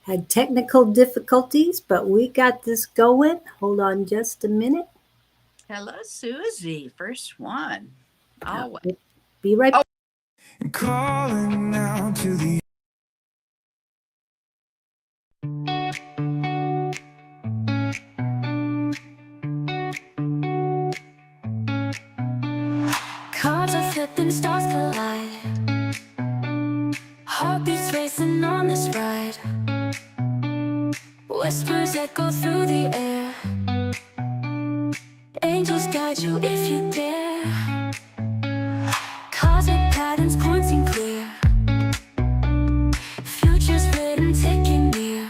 Had technical difficulties, but we got this going. Hold on just a minute. Hello, Susie. First one. Always. Be right Oh, back. Calling now to the cards are flipping, stars collide. Heartbeats racing on this ride. Whispers echo through the air. Angels guide you if you dare. Cosmic patterns pointing clear. Futures written, ticking near.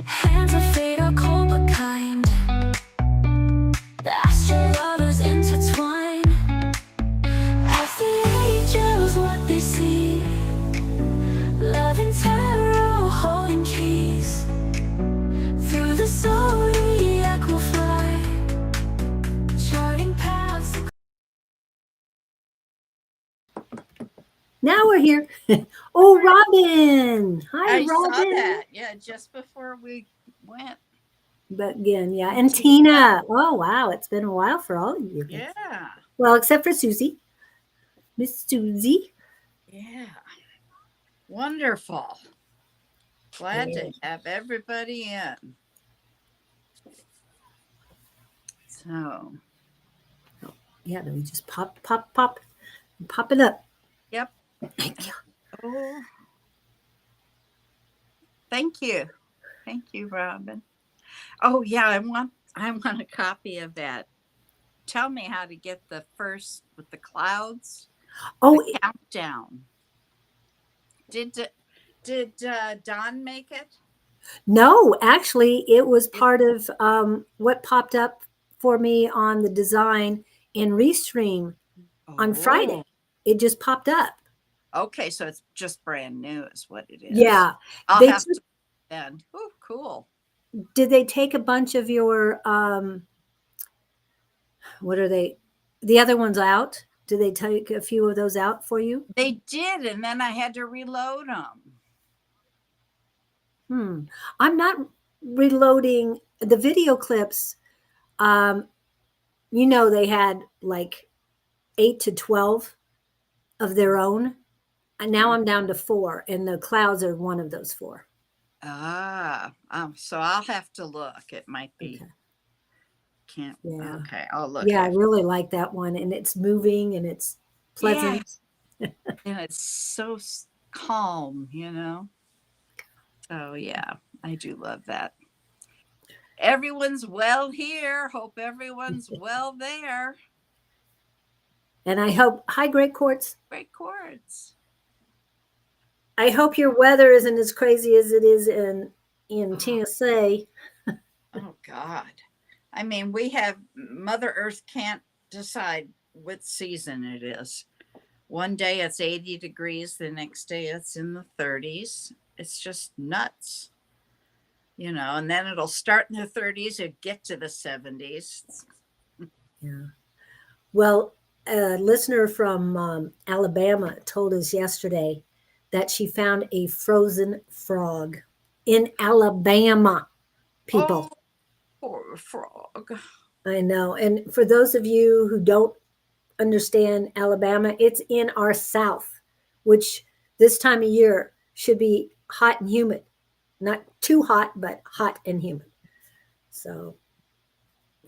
Hands of fate are cold but kind. The astral lovers intertwine. As the angels what they see. Love and tarot holding keys. Through the zodiac will fly. Charting paths. Now we're here. Oh, Robin. Hi, I Robin. saw that. Yeah, just before we went. But again, yeah. And Tina. Oh, wow. It's been a while for all of you. Yeah. Well, except for Susie. Miss Susie. Yeah. Wonderful. Glad to have everybody in. So. Yeah, then we just pop it up. Yep. Thank you. Oh. Thank you. Thank you, Robin. Oh yeah, I want a copy of that. Tell me how to get the first with the clouds. Oh, The countdown. Did Don make it? no, actually, it was part of what popped up for me on the design in Restream on Friday. Oh. It just popped up. Okay, so it's just brand new, is what it is. Yeah. I'll They have to then. Oh, cool. did they take a bunch of your what are they? The other ones out? Did they take a few of those out for you? They did, and then I had to reload them. I'm not reloading the video clips. Um, they had like 8 to 12 of their own. And now I'm down to 4, and the clouds are one of those 4. So I'll have to look. It might be Okay. can't. Yeah. Okay, I'll look. Yeah, I After. really like that one, and it's moving and it's Yeah, pleasant. and it's so calm, you know. So yeah, I do love that. Everyone's well here. Hope everyone's well there. And I hope hi Great Courts. Great chords. I hope your weather isn't as crazy as it is in Tennessee. Oh God. I mean, we have Mother Earth can't decide what season it is. One day it's 80 degrees, the next day it's in the 30s. It's just nuts, and then it'll start in the 30s and get to the 70s. Yeah. Well, a listener from Alabama told us yesterday that she found a frozen frog in Alabama. Oh, People, poor frog. I know. And for those of you who don't understand Alabama, it's in our south, which this time of year should be hot and humid. Not too hot, but hot and humid. So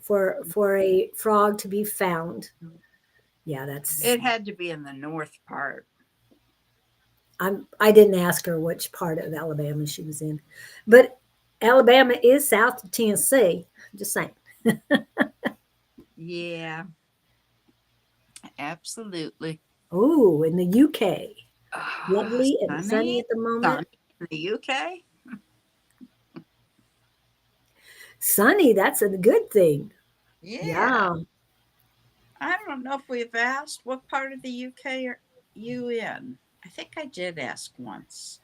for a frog to be found, yeah, It had to be in the north part. I didn't ask her which part of Alabama she was in, but Alabama is south of Tennessee. Just saying. Yeah, absolutely. Oh, in the UK, Oh, lovely and sunny sunny, at the moment. sunny in the UK. Sunny, that's a good thing. Yeah. Yeah. I don't know if we've asked what part of the UK are you in. I think I did ask once.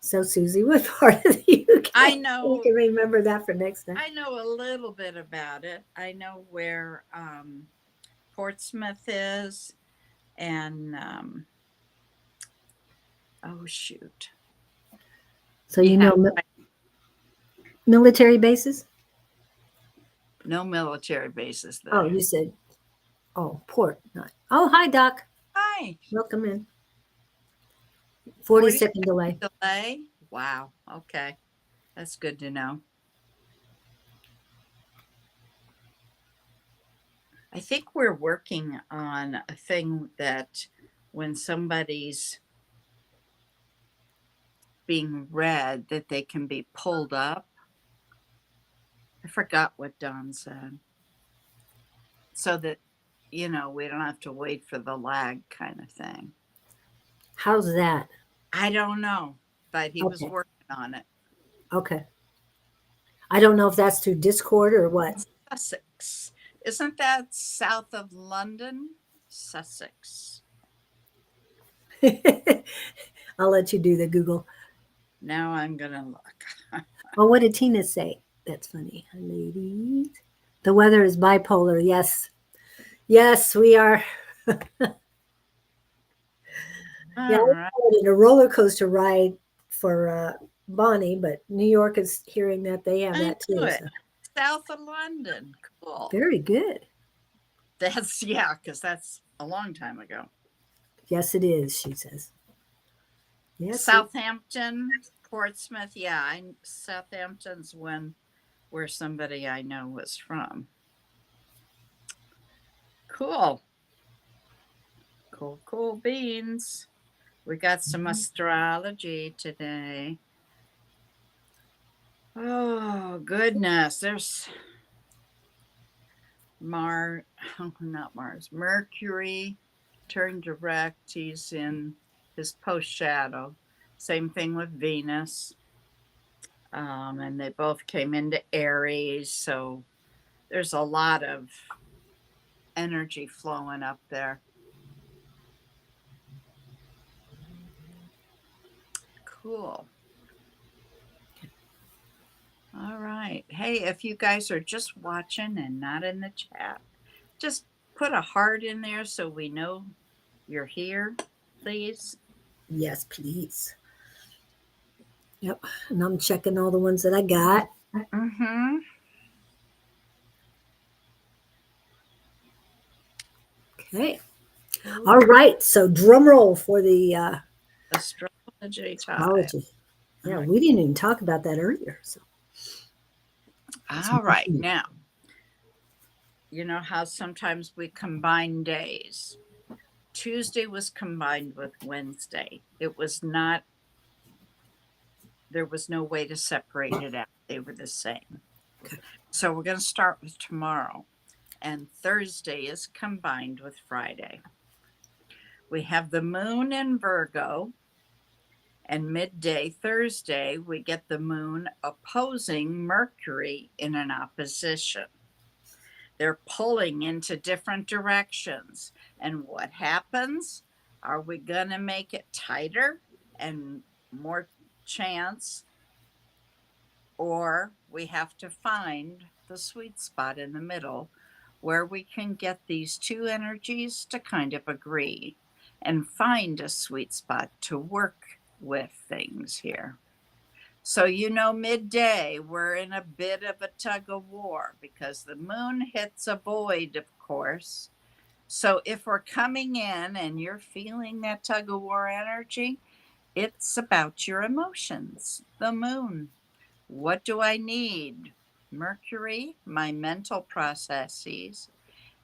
So Susie, what part of the UK? I We know can remember that for next time. I know a little bit about it. I know where Portsmouth is, and Oh, shoot. So You you have know military bases? no military bases Oh, there. you said, oh, port, not. Oh, hi, Doc. Hi. Welcome in. 40 40 second delay. delay. Wow. Okay. That's good to know. I think we're working on a thing that when somebody's being read, that they can be pulled up. I forgot what Don said. So that, we don't have to wait for the lag kind of thing. How's that? I don't know, but he was Okay. working on it. Okay. I don't know if that's through Discord or what. Sussex. Isn't that south of London? Sussex. I'll let you do the Google. Now I'm going to look. Oh, what did Tina say? That's funny. Ladies, the weather is bipolar. Yes. Yes, we are. Yeah, All I right. wanted a roller coaster ride for Bonnie, but New York is hearing that they have I that knew too. it. So South of London. Cool. very good. That's, yeah, because that's a long time ago. Yes, it is, she says. Yes. Southampton, Portsmouth. Yeah, Southampton's where somebody I know was from. Cool. Cool beans. We got some astrology today. Oh, goodness. There's not Mars, Mercury turned direct. He's in his post shadow. Same thing with Venus. And they both came into Aries. So there's a lot of energy flowing up there. Cool. All right. Hey, if you guys are just watching and not in the chat, just put a heart in there so we know you're here, please. Yes, please. Yep. And I'm checking all the ones that I got. Mm-hmm. Okay. All right. So drum roll for the Astrology time. astrology. Yeah, we didn't even talk about that earlier. So All right. Now, you know how sometimes we combine days. Tuesday was combined with Wednesday. It was not, there was no way to separate it out. They were the same. Okay. So we're going to start with tomorrow. And Thursday is combined with Friday. We have the moon in Virgo, and midday Thursday, we get the moon opposing Mercury in an opposition. They're pulling into different directions. And what happens? Are we going to make it tighter and more chance? Or we have to find the sweet spot in the middle where we can get these two energies to kind of agree and find a sweet spot to work with things here. So, midday, we're in a bit of a tug of war because the moon hits a void, of course. So, if we're coming in and you're feeling that tug of war energy, it's about your emotions, the moon. What do I need? Mercury, my mental processes,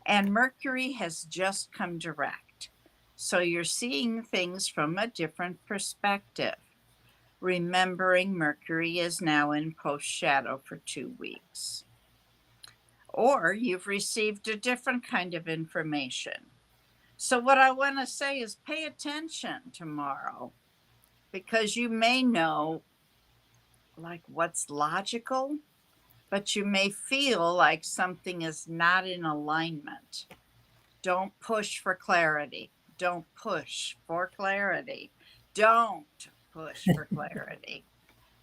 and Mercury has just come direct. So you're seeing things from a different perspective. Remembering Mercury is now in post shadow for 2 weeks. Or you've received a different kind of information. So, what I want to say is pay attention tomorrow because you may know like what's logical, but you may feel like something is not in alignment. Don't push for clarity. Don't push for clarity. Don't push for clarity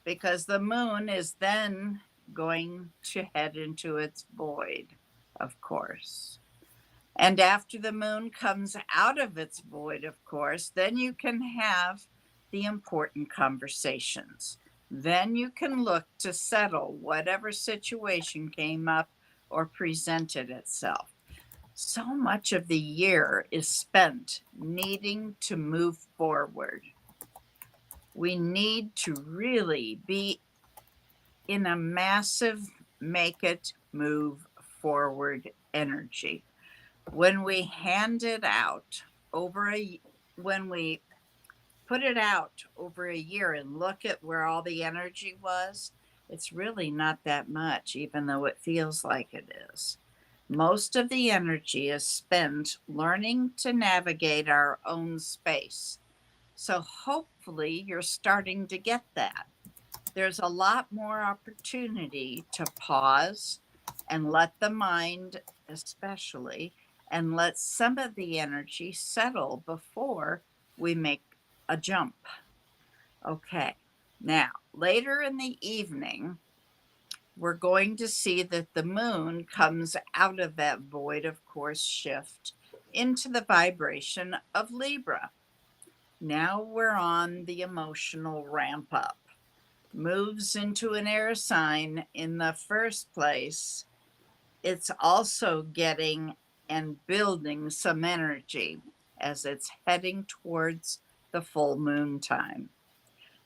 because the moon is then going to head into its void, of course. And after the moon comes out of its void, of course, then you can have the important conversations. Then you can look to settle whatever situation came up or presented itself. So much of the year is spent needing to move forward. We need to really be in a massive make it move forward energy. When we hand it out over a when we put it out over a year and look at where all the energy was, it's really not that much, even though it feels like it is. Most of the energy is spent learning to navigate our own space. So hopefully you're starting to get that. There's a lot more opportunity to pause and let the mind, especially, and let some of the energy settle before we make a jump. Okay. Now, later in the evening, we're going to see that the moon comes out of that void of course shift into the vibration of Libra. Now we're on the emotional ramp up. Moves into an air sign in the first place. It's also getting and building some energy as it's heading towards the full moon time.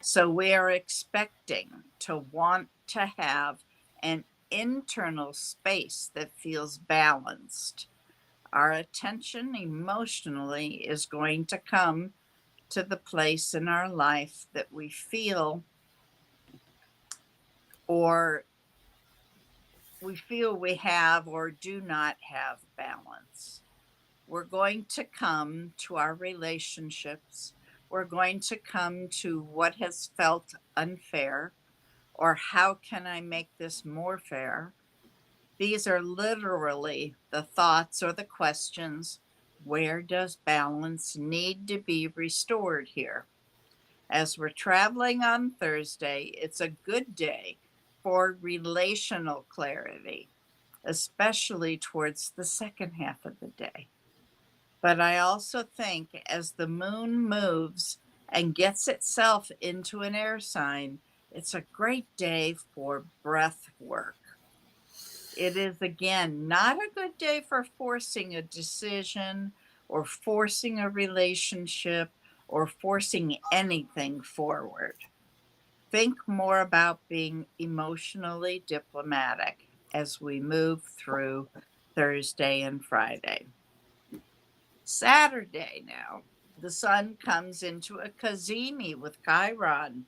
So we are expecting to want to have an internal space that feels balanced. Our attention emotionally is going to come to the place in our life that we feel or we have or do not have balance. We're going to come to our relationships. We're going to come to what has felt unfair or how can I make this more fair? These are literally the thoughts or the questions. Where does balance need to be restored here? As we're traveling on Thursday, it's a good day for relational clarity, especially towards the second half of the day. But I also think as the moon moves and gets itself into an air sign, it's a great day for breath work. It is again not a good day for forcing a decision or forcing a relationship or forcing anything forward. Think more about being emotionally diplomatic as we move through Thursday and Friday. Saturday now, the sun comes into a cazimi with Chiron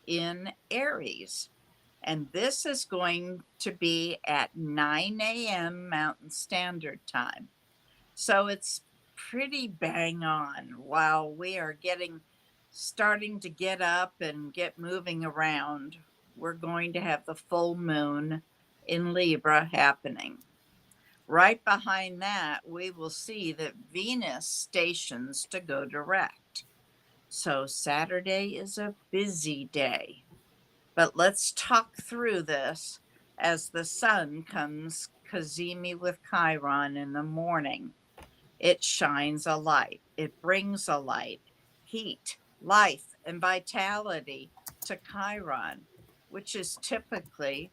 in Aries. And this is going to be at 9 a.m. Mountain Standard Time. So it's pretty bang on while we are starting to get up and get moving around. We're going to have the full moon in Libra happening. Right behind that, we will see that Venus stations to go direct. So Saturday is a busy day. But let's talk through this as the sun comes cazimi with Chiron in the morning. It shines a light, it brings a light, heat, life, and vitality to Chiron, which is typically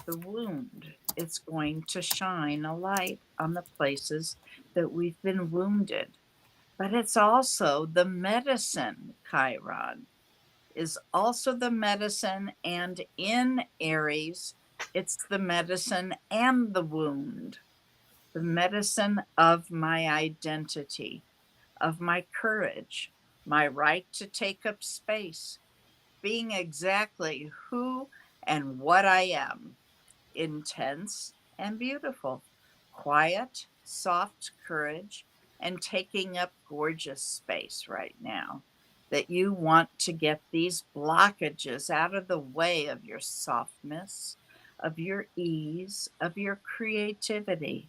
the wound. It's going to shine a light on the places that we've been wounded. But it's also the medicine, Chiron is also the medicine, and in Aries, it's the medicine and the wound, the medicine of my identity, of my courage, my right to take up space, being exactly who and what I am, intense and beautiful, quiet, soft courage, and taking up gorgeous space right now. That you want to get these blockages out of the way of your softness, of your ease, of your creativity,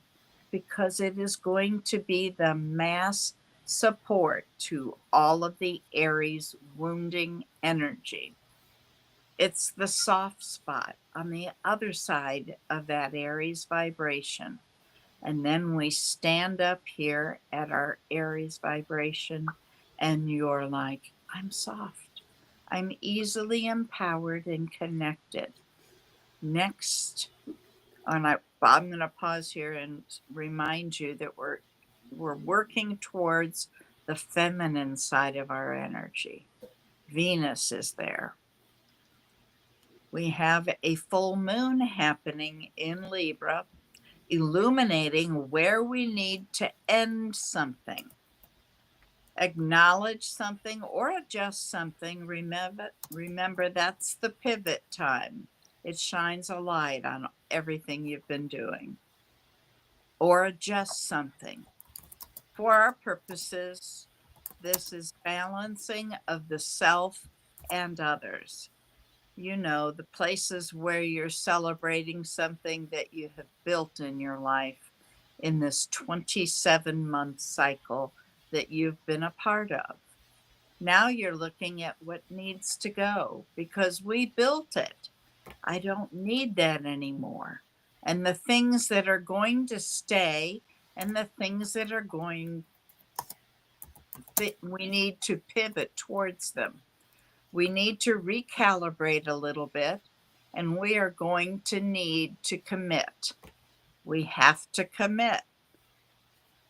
because it is going to be the mass support to all of the Aries wounding energy. It's the soft spot on the other side of that Aries vibration. And then we stand up here at our Aries vibration, and you're like, I'm soft. I'm easily empowered and connected. Next, I'm going to pause here and remind you that we're working towards the feminine side of our energy. Venus is there. We have a full moon happening in Libra, illuminating where we need to end something, acknowledge something, or adjust something. Remember that's the pivot time. It shines a light on everything you've been doing, or adjust something. For our purposes, this is balancing of the self and others. You know, the places where you're celebrating something that you have built in your life in this 27-month cycle that you've been a part of. Now you're looking at what needs to go because we built it. I don't need that anymore. And the things that are going to stay and the things that are going, we need to pivot towards them. We need to recalibrate a little bit, and we are going to need to commit. We have to commit.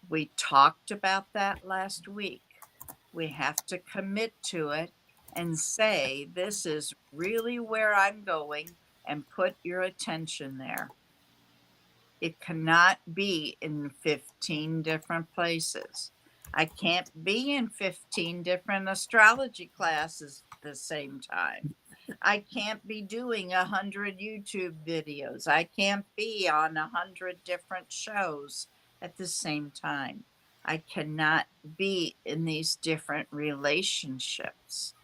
We talked about that last week. We have to commit to it and say, this is really where I'm going, and put your attention there. It cannot be in 15 different places. I can't be in 15 different astrology classes at the same time. I can't be doing 100 YouTube videos. I can't be on 100 different shows at the same time. I cannot be in these different relationships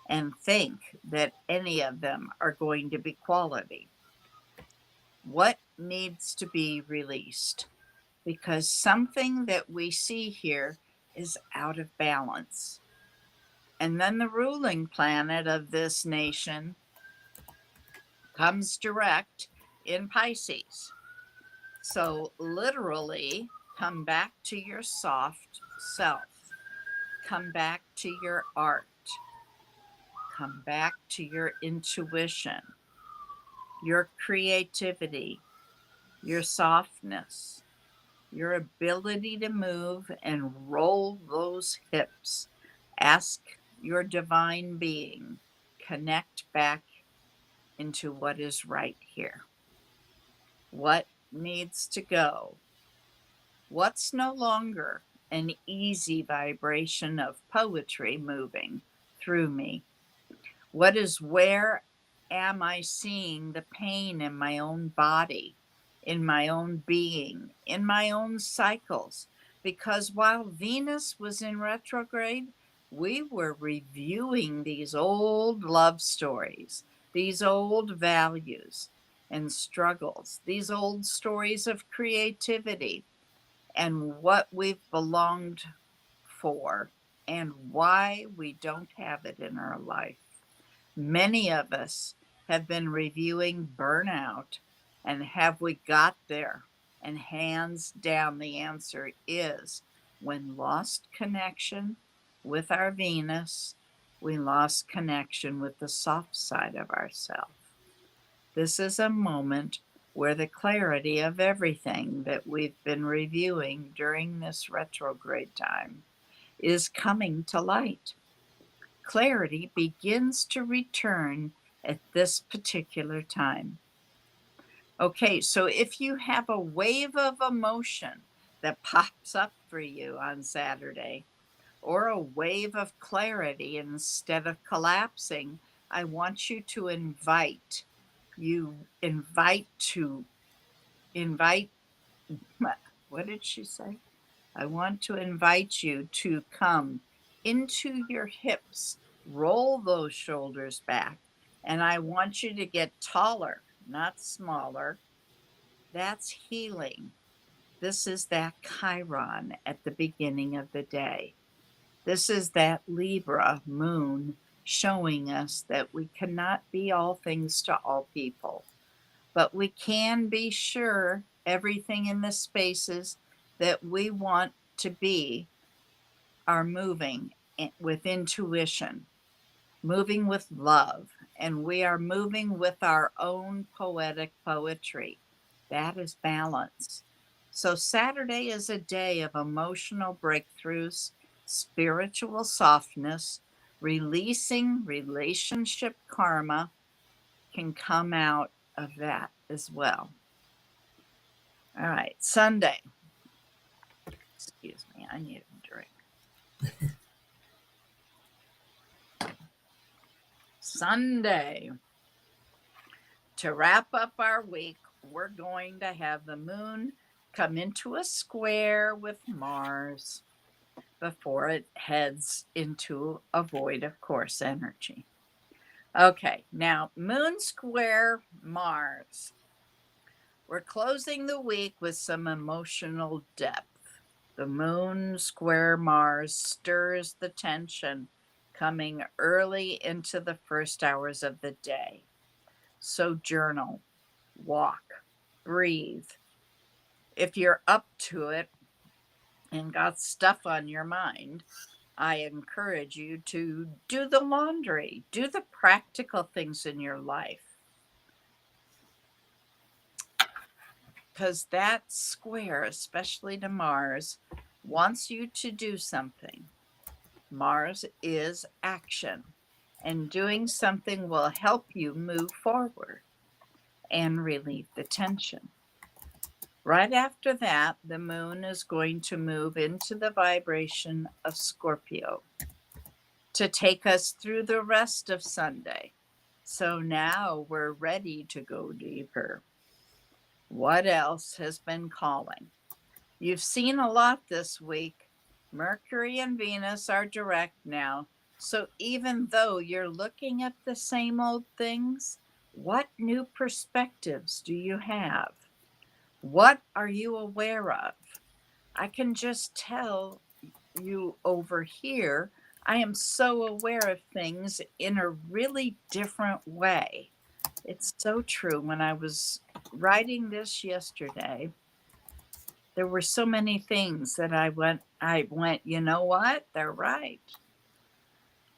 and think that any of them are going to be quality. What needs to be released? Because something that we see here is out of balance. And then the ruling planet of this nation comes direct in Pisces. So, literally, come back to your soft self, come back to your art, come back to your intuition, your creativity, your softness, your ability to move and roll those hips. Ask your divine being, connect back into what is right here. What needs to go? What's no longer an easy vibration of poetry moving through me? What is where am I seeing the pain in my own body, in my own being, in my own cycles? Because while Venus was in retrograde, we were reviewing these old love stories, these old values and struggles, these old stories of creativity and what we've belonged for and why we don't have it in our life. Many of us have been reviewing burnout, and have we got there? And hands down, the answer is when lost connection with our Venus, we lost connection with the soft side of ourselves. This is a moment where the clarity of everything that we've been reviewing during this retrograde time is coming to light. Clarity begins to return at this particular time. Okay, so if you have a wave of emotion that pops up for you on Saturday, or a wave of clarity instead of collapsing, I want you to invite. You invite, what did she say? I want to invite you to come into your hips, roll those shoulders back, and I want you to get taller, not smaller. That's healing. This is that Chiron at the beginning of the day. This is that Libra moon showing us that we cannot be all things to all people, but we can be sure everything in the spaces that we want to be are moving with intuition. moving with love, and we are moving with our own poetic poetry. That is balance. So, Saturday is a day of emotional breakthroughs, spiritual softness, releasing relationship karma can come out of that as well. All right, Sunday. Excuse me, I need a drink. Sunday. To wrap up our week, we're going to have the moon come into a square with Mars before it heads into a void of course energy. Okay, now moon square Mars. We're closing the week with some emotional depth. The moon square Mars stirs the tension coming early into the first hours of the day. So journal, walk, breathe. If you're up to it and got stuff on your mind, I encourage you to do the laundry, do the practical things in your life. Because that square, especially to Mars, wants you to do something. Mars is action, and doing something will help you move forward and relieve the tension. Right after that, the moon is going to move into the vibration of Scorpio to take us through the rest of Sunday. So now we're ready to go deeper. What else has been calling? You've seen a lot this week. Mercury and Venus are direct now. So even though you're looking at the same old things, what new perspectives do you have? What are you aware of? I can just tell you over here, I am so aware of things in a really different way. It's so true. When I was writing this yesterday, there were so many things that I went, you know what? They're right.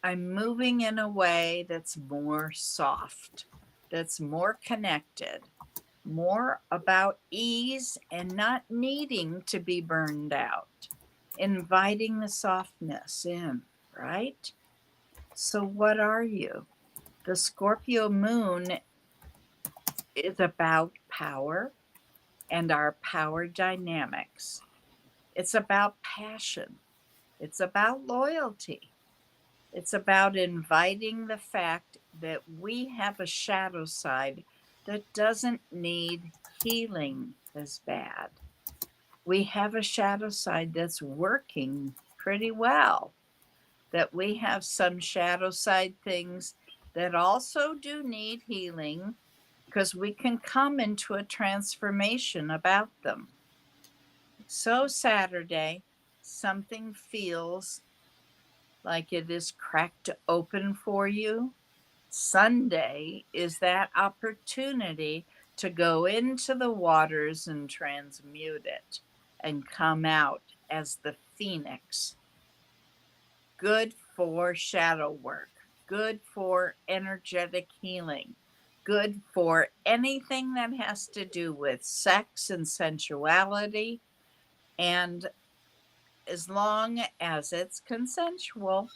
I'm moving in a way that's more soft, that's more connected, more about ease and not needing to be burned out, inviting the softness in, right? So, what are you? The Scorpio moon is about power and our power dynamics. It's about passion, it's about loyalty, it's about inviting the fact that we have a shadow side that doesn't need healing as bad. We have a shadow side that's working pretty well, that we have some shadow side things that also do need healing because we can come into a transformation about them. So, Saturday, something feels like it is cracked open for you. Sunday is that opportunity to go into the waters and transmute it and come out as the phoenix. Good for shadow work, good for energetic healing, good for anything that has to do with sex and sensuality. And as long as it's consensual,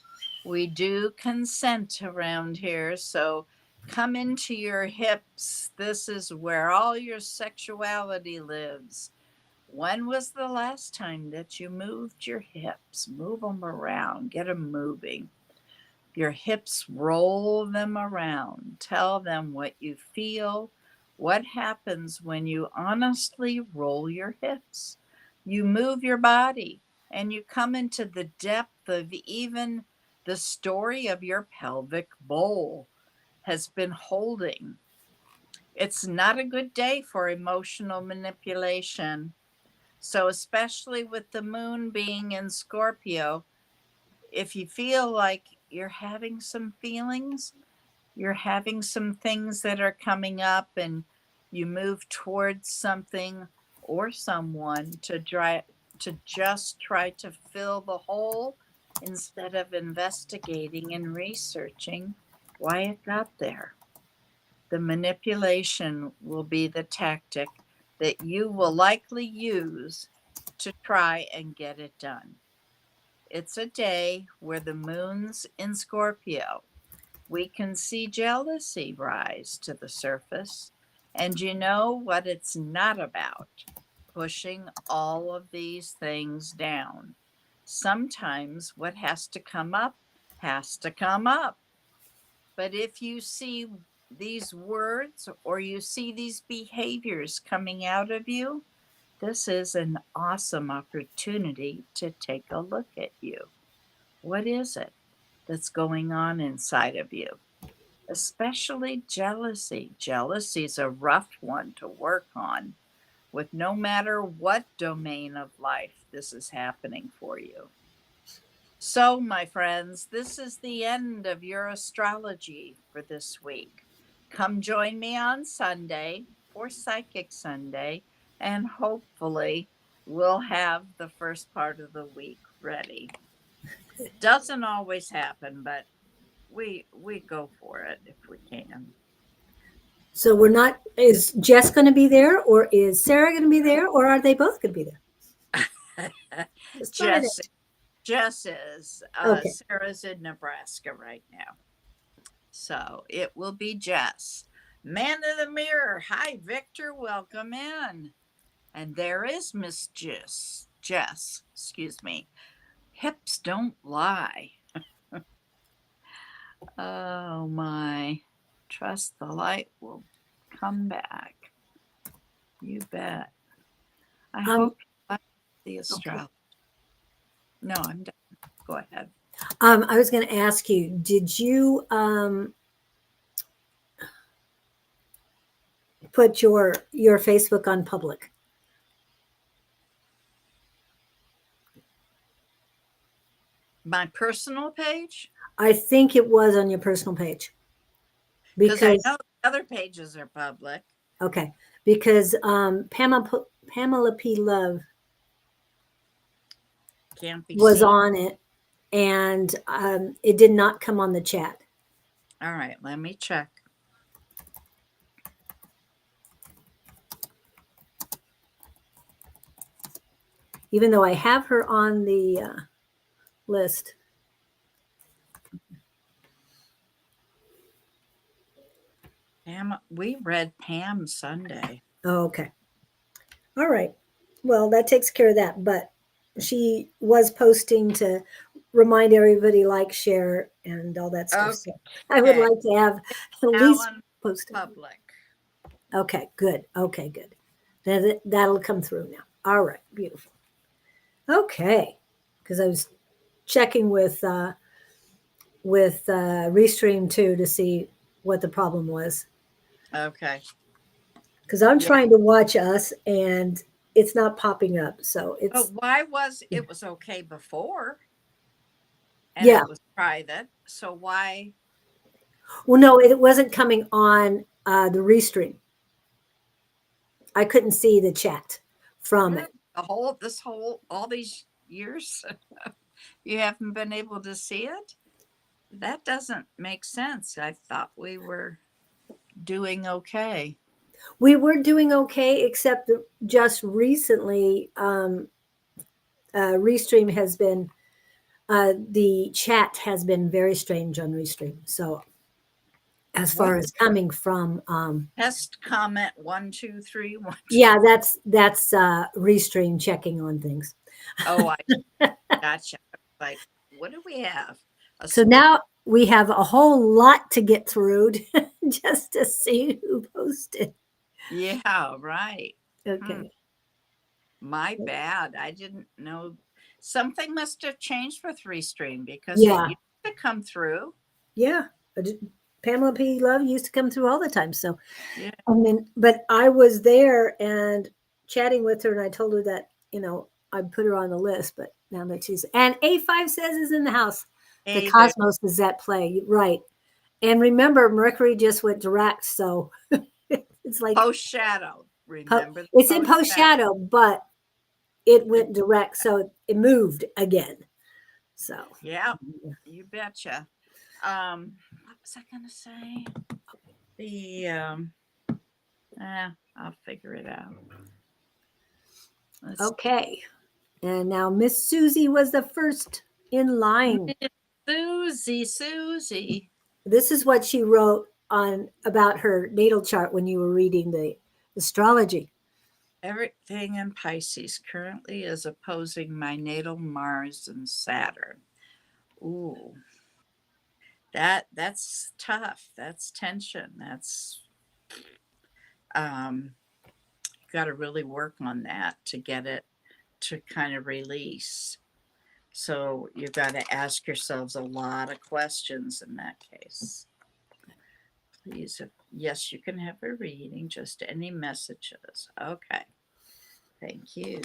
we do consent around here. So come into your hips. This is where all your sexuality lives. When was the last time that you moved your hips? Move them around, get them moving. Your hips, roll them around. Tell them what you feel. What happens when you honestly roll your hips? You move your body and you come into the depth of even the story of your pelvic bowl has been holding. It's not a good day for emotional manipulation. So, especially with the moon being in Scorpio, if you feel like you're having some feelings, you're having some things that are coming up, and you move towards something or someone to just try to fill the hole, instead of investigating and researching why it got there. The manipulation will be the tactic that you will likely use to try and get it done. It's a day where the moon's in Scorpio. We can see jealousy rise to the surface. And you know what it's not about? Pushing all of these things down. Sometimes what has to come up has to come up. But if you see these words or you see these behaviors coming out of you, this is an awesome opportunity to take a look at you. What is it that's going on inside of you? Especially jealousy. Jealousy is a rough one to work on, with no matter what domain of life this is happening for you. So, my friends, this is the end of your astrology for this week. Come join me on Sunday for Psychic Sunday, and hopefully, we'll have the first part of the week ready. Doesn't always happen, but we go for it if we can. So we're not, is Jess going to be there or is Sarah going to be there or are they both going to be there? Just find Jess, it. Jess is. Okay. Sarah's in Nebraska right now, so it will be Jess. Man in the mirror. Hi, Victor. Welcome in. And there is Miss Jess. Jess, excuse me. Hips don't lie. Oh my. Trust the light will come back. You bet. I hope you like the astrology. Okay. No, I'm done. Go ahead. I was going to ask you, did you put your Facebook on public? My personal page? I think it was on your personal page. Because I Because know the other pages are public. okay, because Pamela P. Love Can't be was seen. on it, and it did not come on the chat. All right, let me check. Even though I have her on the list. Pam, we read Pam Sunday. Oh, okay. All right. Well, that takes care of that. But she was posting to remind everybody, like, share, and all that stuff. So I would Okay. like to have at Now least on posted. public. Okay, good. Okay, good. That'll come through now. All right, beautiful. Okay, because I was checking with Restream too to see what the problem was. Okay. Because I'm Yeah. trying to watch us and it's not popping up. So But it's why was it was okay before? And yeah. it was private. So why? Well, no, it wasn't coming on the Restream. I couldn't see the chat from it. All these years, you haven't been able to see it? That doesn't make sense. I thought we were doing okay. We were doing okay, except that just recently, Restream has been the chat has been very strange on Restream. So as What? far as coming from Test comment 1, 2, 3, 1. yeah, that's Restream checking on things. Oh, I gotcha. Like, what do we have? So now we have a whole lot to get through just to see who posted. Yeah, right. Okay. My bad. I didn't know. Something must have changed with Restream because it Yeah. used to come through. Yeah. Pamela P. Love used to come through all the time. So, Yeah. I mean, but I was there and chatting with her, and I told her that, I put her on the list, but now that and A5 says is in the house. The Hey there. cosmos is at play. Right. And remember, Mercury just went direct. So it's like, Post shadow. Remember the it's in post shadow. shadow, but it went direct. So it moved again. So, Yeah, you betcha. What was I gonna say? The I'll figure it out. Let's okay. And now Miss Susie was the first in line. Susie. This is what she wrote on about her natal chart when you were reading the astrology. Everything in Pisces currently is opposing my natal Mars and Saturn. Ooh, that's tough. That's tension. That's um, you got to really work on that to get it to kind of release. So you've got to ask yourselves a lot of questions in that case. Please, yes, you can have a reading. Just any messages. Okay. Thank you.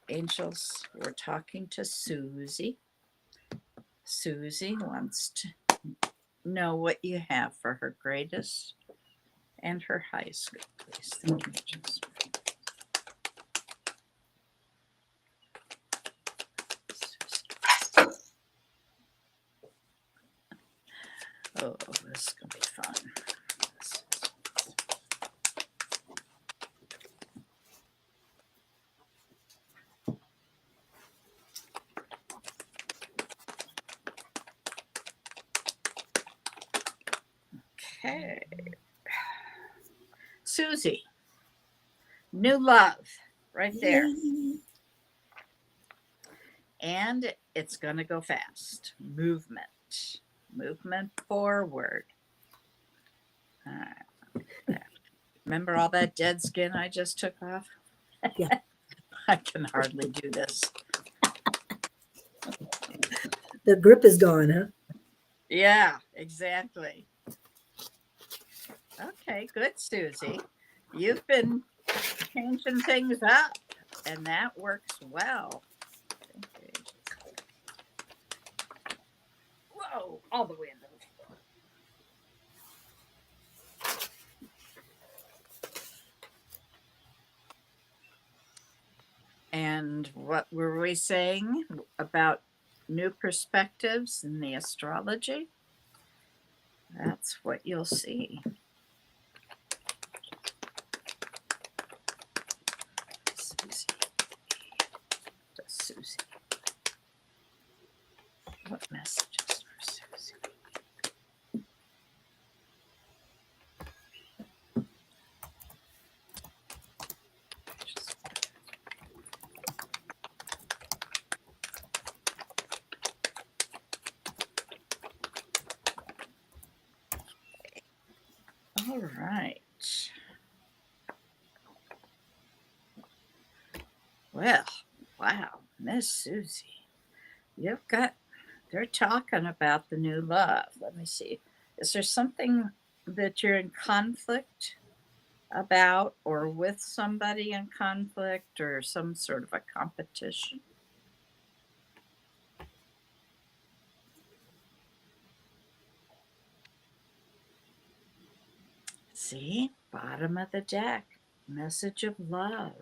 Angels, we're talking to Susie. Susie wants to know what you have for her greatest and her highest good, please. Thank you, angels. Oh, this is going to be fun. Okay. Susie, new love right there. Yay. And it's going to go fast. Movement forward. All right. Remember all that dead skin I just took off? Yeah. I can hardly do this. The grip is gone, huh? Yeah, exactly. Okay, good, Susie. You've been changing things up, and that works well. Whoa, all the way in the And what were we saying about new perspectives in the astrology? That's what you'll see. Susie. Susie. What messages for Susie? All right. Well, wow, Miss Susie, you've got, they're talking about the new love. Let me see. Is there something that you're in conflict about or with somebody in conflict or some sort of a competition? See, bottom of the deck, message of love.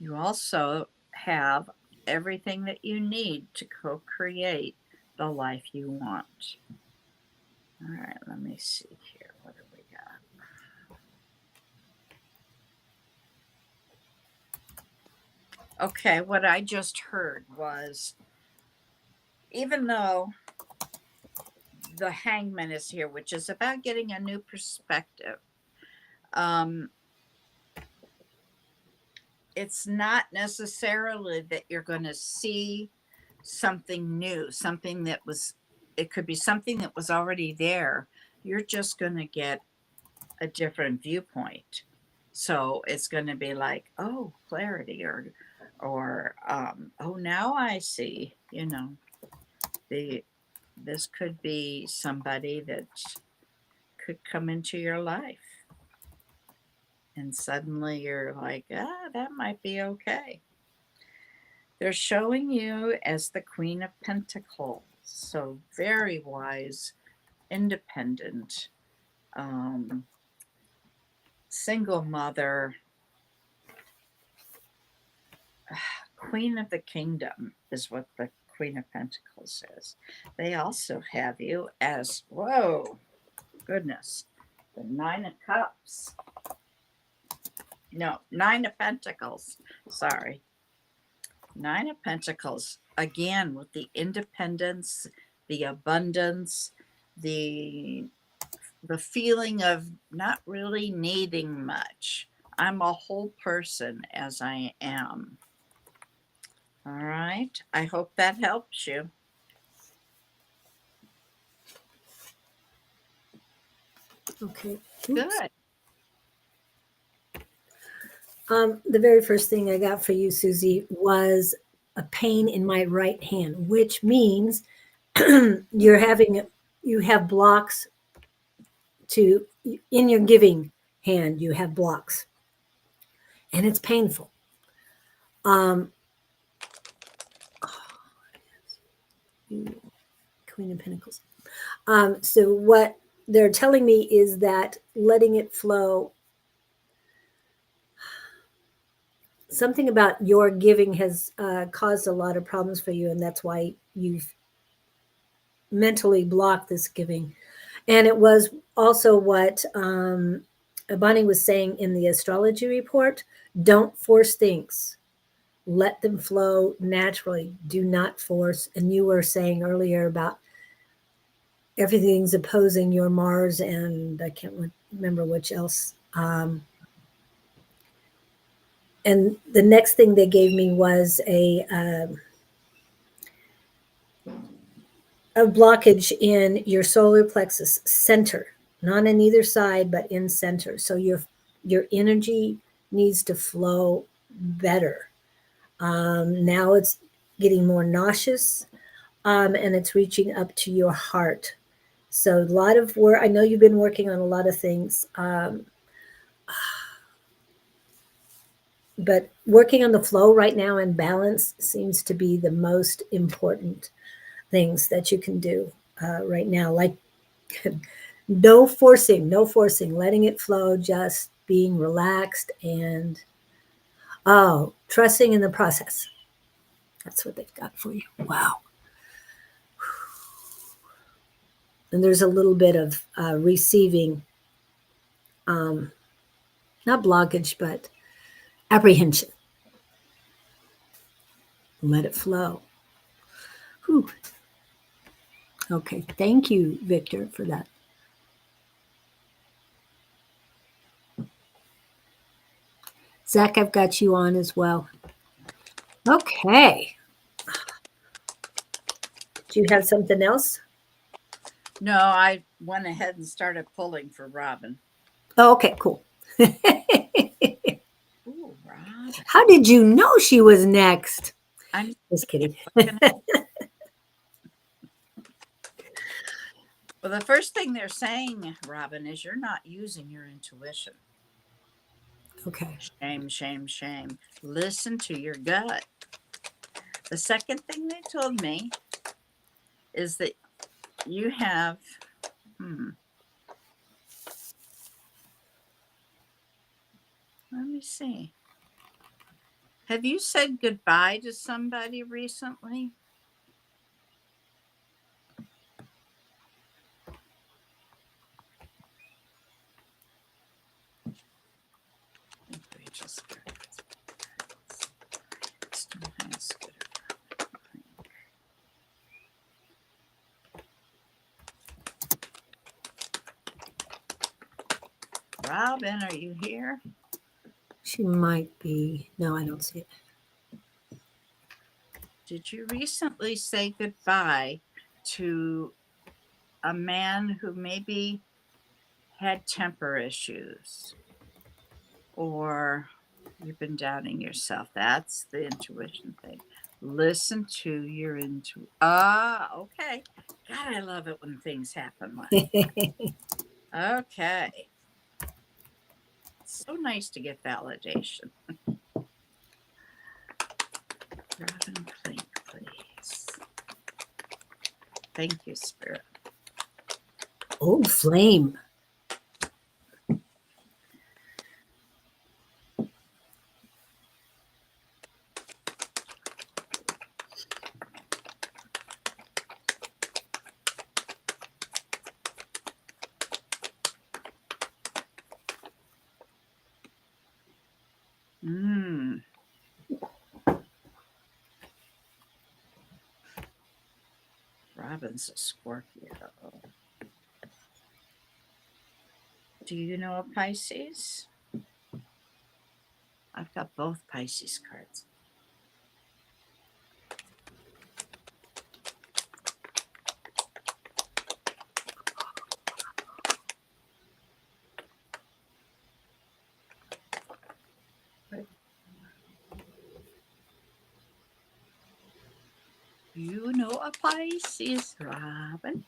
You also have everything that you need to co create the life you want. All right, let me see here. What do we got? Okay, what I just heard was even though the hangman is here, which is about getting a new perspective, um, it's not necessarily that you're going to see something new, something that was, it could be something that was already there. You're just going to get a different viewpoint. So it's going to be like, oh, clarity, or oh, now I see, you know, this could be somebody that could come into your life. And suddenly you're like, that might be okay. They're showing you as the Queen of Pentacles. So very wise, independent, single mother, Queen of the Kingdom is what the Queen of Pentacles is. They also have you as, whoa, goodness, the Nine of Cups. No, Nine of Pentacles. Sorry. Nine of Pentacles. Again, with the independence, the abundance, the feeling of not really needing much. I'm a whole person as I am. All right. I hope that helps you. Okay. Oops. Good. The very first thing I got for you, Susie, was a pain in my right hand, which means you have blocks in your giving hand, you have blocks, and it's painful. Um, Queen of Pentacles. So what they're telling me is that letting it flow, something about your giving has caused a lot of problems for you, and that's why you've mentally blocked this giving. And it was also what Bonnie was saying in the astrology report. Don't force things. Let them flow naturally. Do not force. And you were saying earlier about everything's opposing your Mars, and I can't remember which else. And the next thing they gave me was a blockage in your solar plexus center, not on either side, but in center. So your energy needs to flow better. Now it's getting more nauseous, and it's reaching up to your heart. So a lot of work. I know you've been working on a lot of things, but working on the flow right now and balance seems to be the most important things that you can do right now. Like no forcing, letting it flow, just being relaxed and trusting in the process. That's what they've got for you. Wow. And there's a little bit of receiving, not blockage, but apprehension. Let it flow. Whew. Okay. Thank you, Victor, for that. Zach, I've got you on as well. Okay. Do you have something else? No, I went ahead and started pulling for Robin. Oh, okay, cool. Ooh, Robin. How did you know she was next? I'm Just kidding. Well, the first thing they're saying, Robin, is you're not using your intuition. Okay. Shame, shame, shame. Listen to your gut. The second thing they told me is that you have, let me see. Have you said goodbye to somebody recently? Robin, are you here? She might be. No, I don't see it. Did you recently say goodbye to a man who maybe had temper issues? Or you've been doubting yourself? That's the intuition thing. Listen to your intuition. Okay. God, I love it when things happen like that. Okay. It's so nice to get validation. Robin Klink, please. Thank you, Spirit. Oh, flame. Robin's a Scorpio. Do you know a Pisces? I've got both Pisces cards. You know a Pisces, Robin?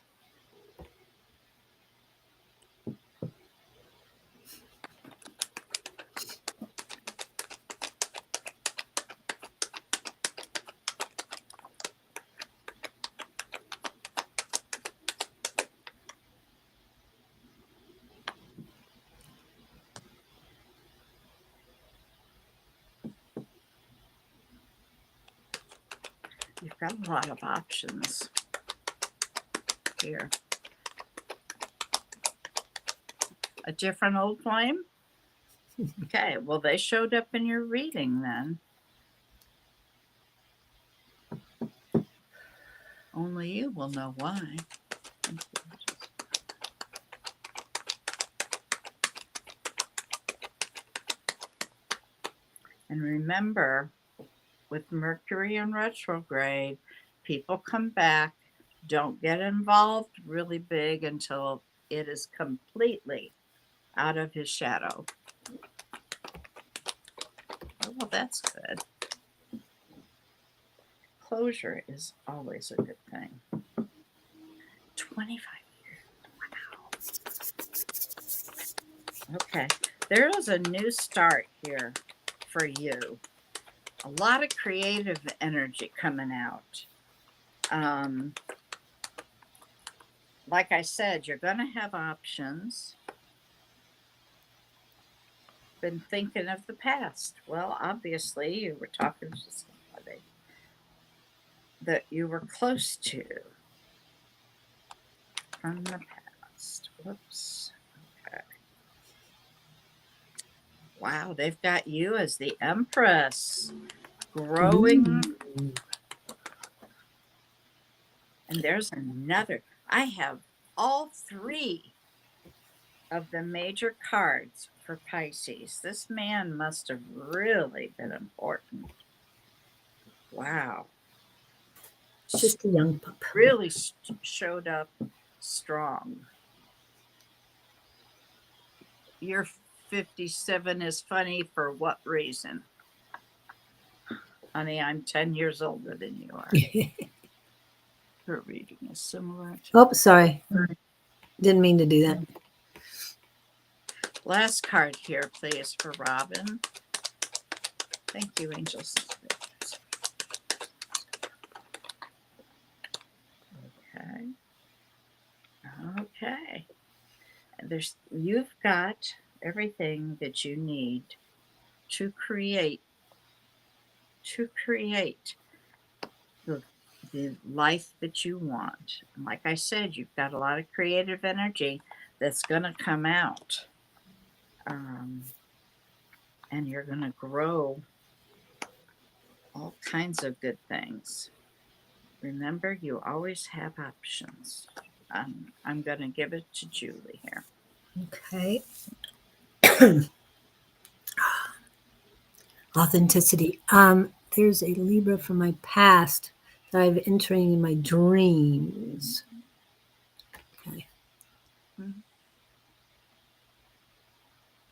You've got a lot of options here. A different old flame? Okay, well, they showed up in your reading then. Only you will know why. And remember, with Mercury in retrograde, people come back, don't get involved really big until it is completely out of his shadow. Oh, well, that's good. Closure is always a good thing. 25 years. Wow. Okay. There is a new start here for you. A lot of creative energy coming out. Like I said, you're going to have options. Been thinking of the past. Well, obviously, you were talking to somebody that you were close to from the past. Whoops. Okay. Wow, they've got you as the Empress. Growing. And there's another. I have all three of the major cards for Pisces. This man must have really been important. Wow. Just a young pup. Really showed up strong. Your 57 is funny for what reason? Honey, I'm 10 years older than you are. Her reading is similar to. Oh, sorry. Didn't mean to do that. Last card here, please, for Robin. Thank you, angels. Okay. Okay. You've got everything that you need to create the life that you want. And like I said, you've got a lot of creative energy that's going to come out. And you're going to grow all kinds of good things. Remember, you always have options. I'm going to give it to Julie here. Okay. Authenticity. There's a Libra from my past that I'm entering in my dreams. Okay.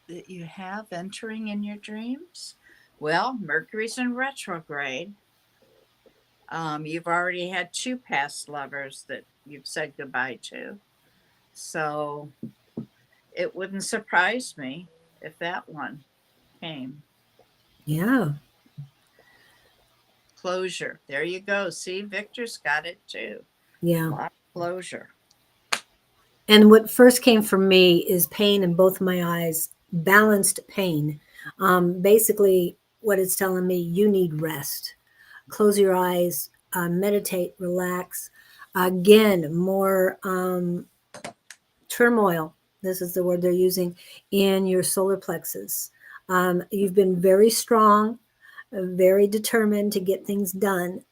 That you have entering in your dreams? Well, Mercury's in retrograde. You've already had two past lovers that you've said goodbye to. So it wouldn't surprise me if that one came. Yeah. Closure. There you go. See, Victor's got it too. Yeah. A lot of closure. And what first came from me is pain in both my eyes, balanced pain. Basically, what it's telling me, you need rest. Close your eyes, meditate, relax. Again, more turmoil. This is the word they're using in your solar plexus. You've been very strong, very determined to get things done.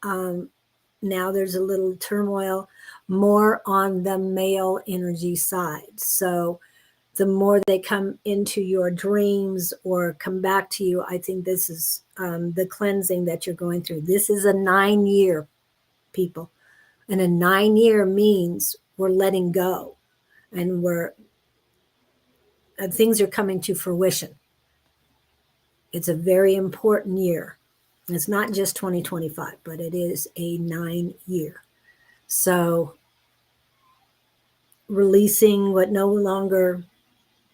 now there's a little turmoil more on the male energy side. So the more they come into your dreams or come back to you, I think this is the cleansing that you're going through. This is a 9-year, people. And a 9-year means we're letting go and we're things are coming to fruition. It's a very important year. It's not just 2025, but it is a 9-year. So releasing what no longer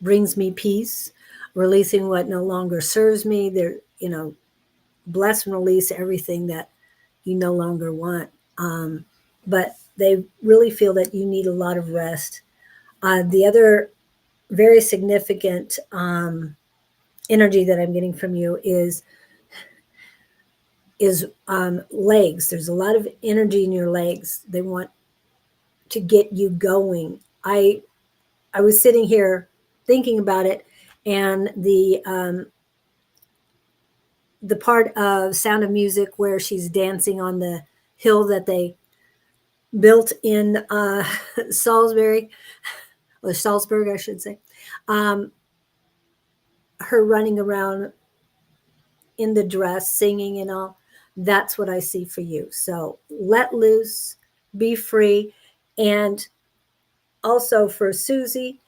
brings me peace, releasing what no longer serves me, there, bless and release everything that you no longer want. But they really feel that you need a lot of rest. The other very significant energy that I'm getting from you is legs. There's a lot of energy in your legs. They want to get you going. I was sitting here thinking about it, and the part of Sound of Music where she's dancing on the hill that they built in Salisbury, or Salzburg, I should say. Her running around in the dress, singing and all. That's what I see for you. So let loose, be free. And also for Susie,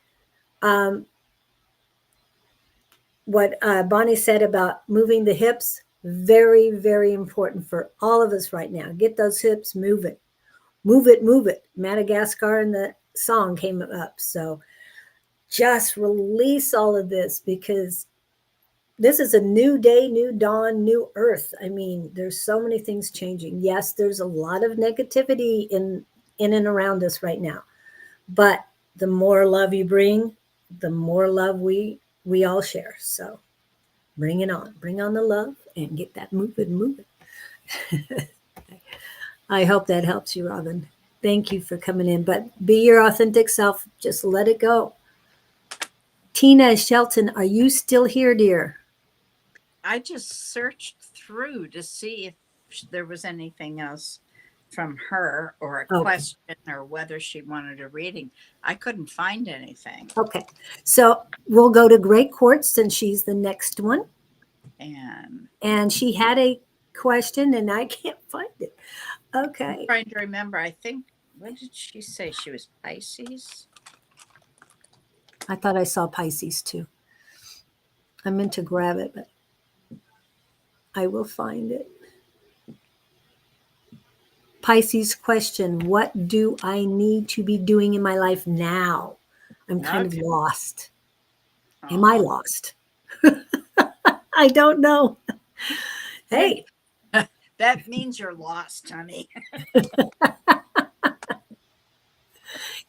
what Bonnie said about moving the hips, very, very important for all of us right now. Get those hips moving. Move it, move it. Madagascar and the song came up. So just release all of this, because this is a new day, new dawn, new earth. I mean, there's so many things changing. Yes, there's a lot of negativity in and around us right now. But the more love you bring, the more love we all share. So bring it on. Bring on the love and get that moving. I hope that helps you, Robin. Thank you for coming in. But be your authentic self. Just let it go. Tina Shelton, are you still here, dear? I just searched through to see if there was anything else from her or a Okay. question or whether she wanted a reading. I couldn't find anything. Okay. So we'll go to Great Quartz since she's the next one. And And she had a question and I can't find it. I'm Okay. trying to remember. I think, what did she say? She was Pisces? I thought I saw Pisces too. I meant to grab it, but I will find it. Pisces question: what do I need to be doing in my life now? I'm kind of Okay. lost. Am I Oh, lost? I don't know. hey, Hey, that means you're lost, honey.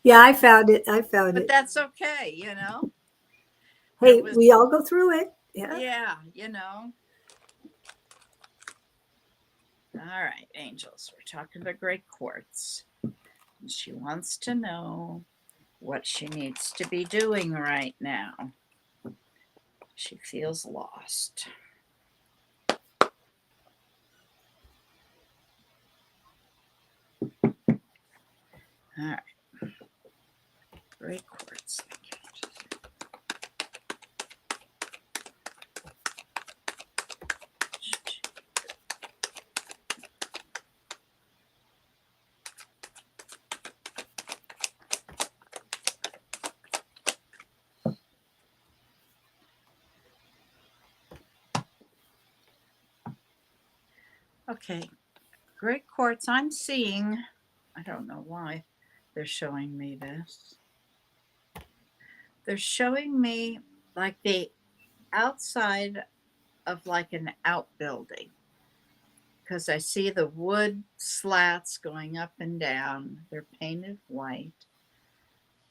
yeah, I found it. I found But it. that's okay, you know? There Hey, was, we all go through it. Yeah. yeah, you know. All right, angels, we're talking about great quartz. And she wants to know what she needs to be doing right now. She feels lost. All right, great quartz. Okay, great quartz. I'm seeing, I don't know why they're showing me this. They're showing me like the outside of like an outbuilding, because I see the wood slats going up and down. They're painted white.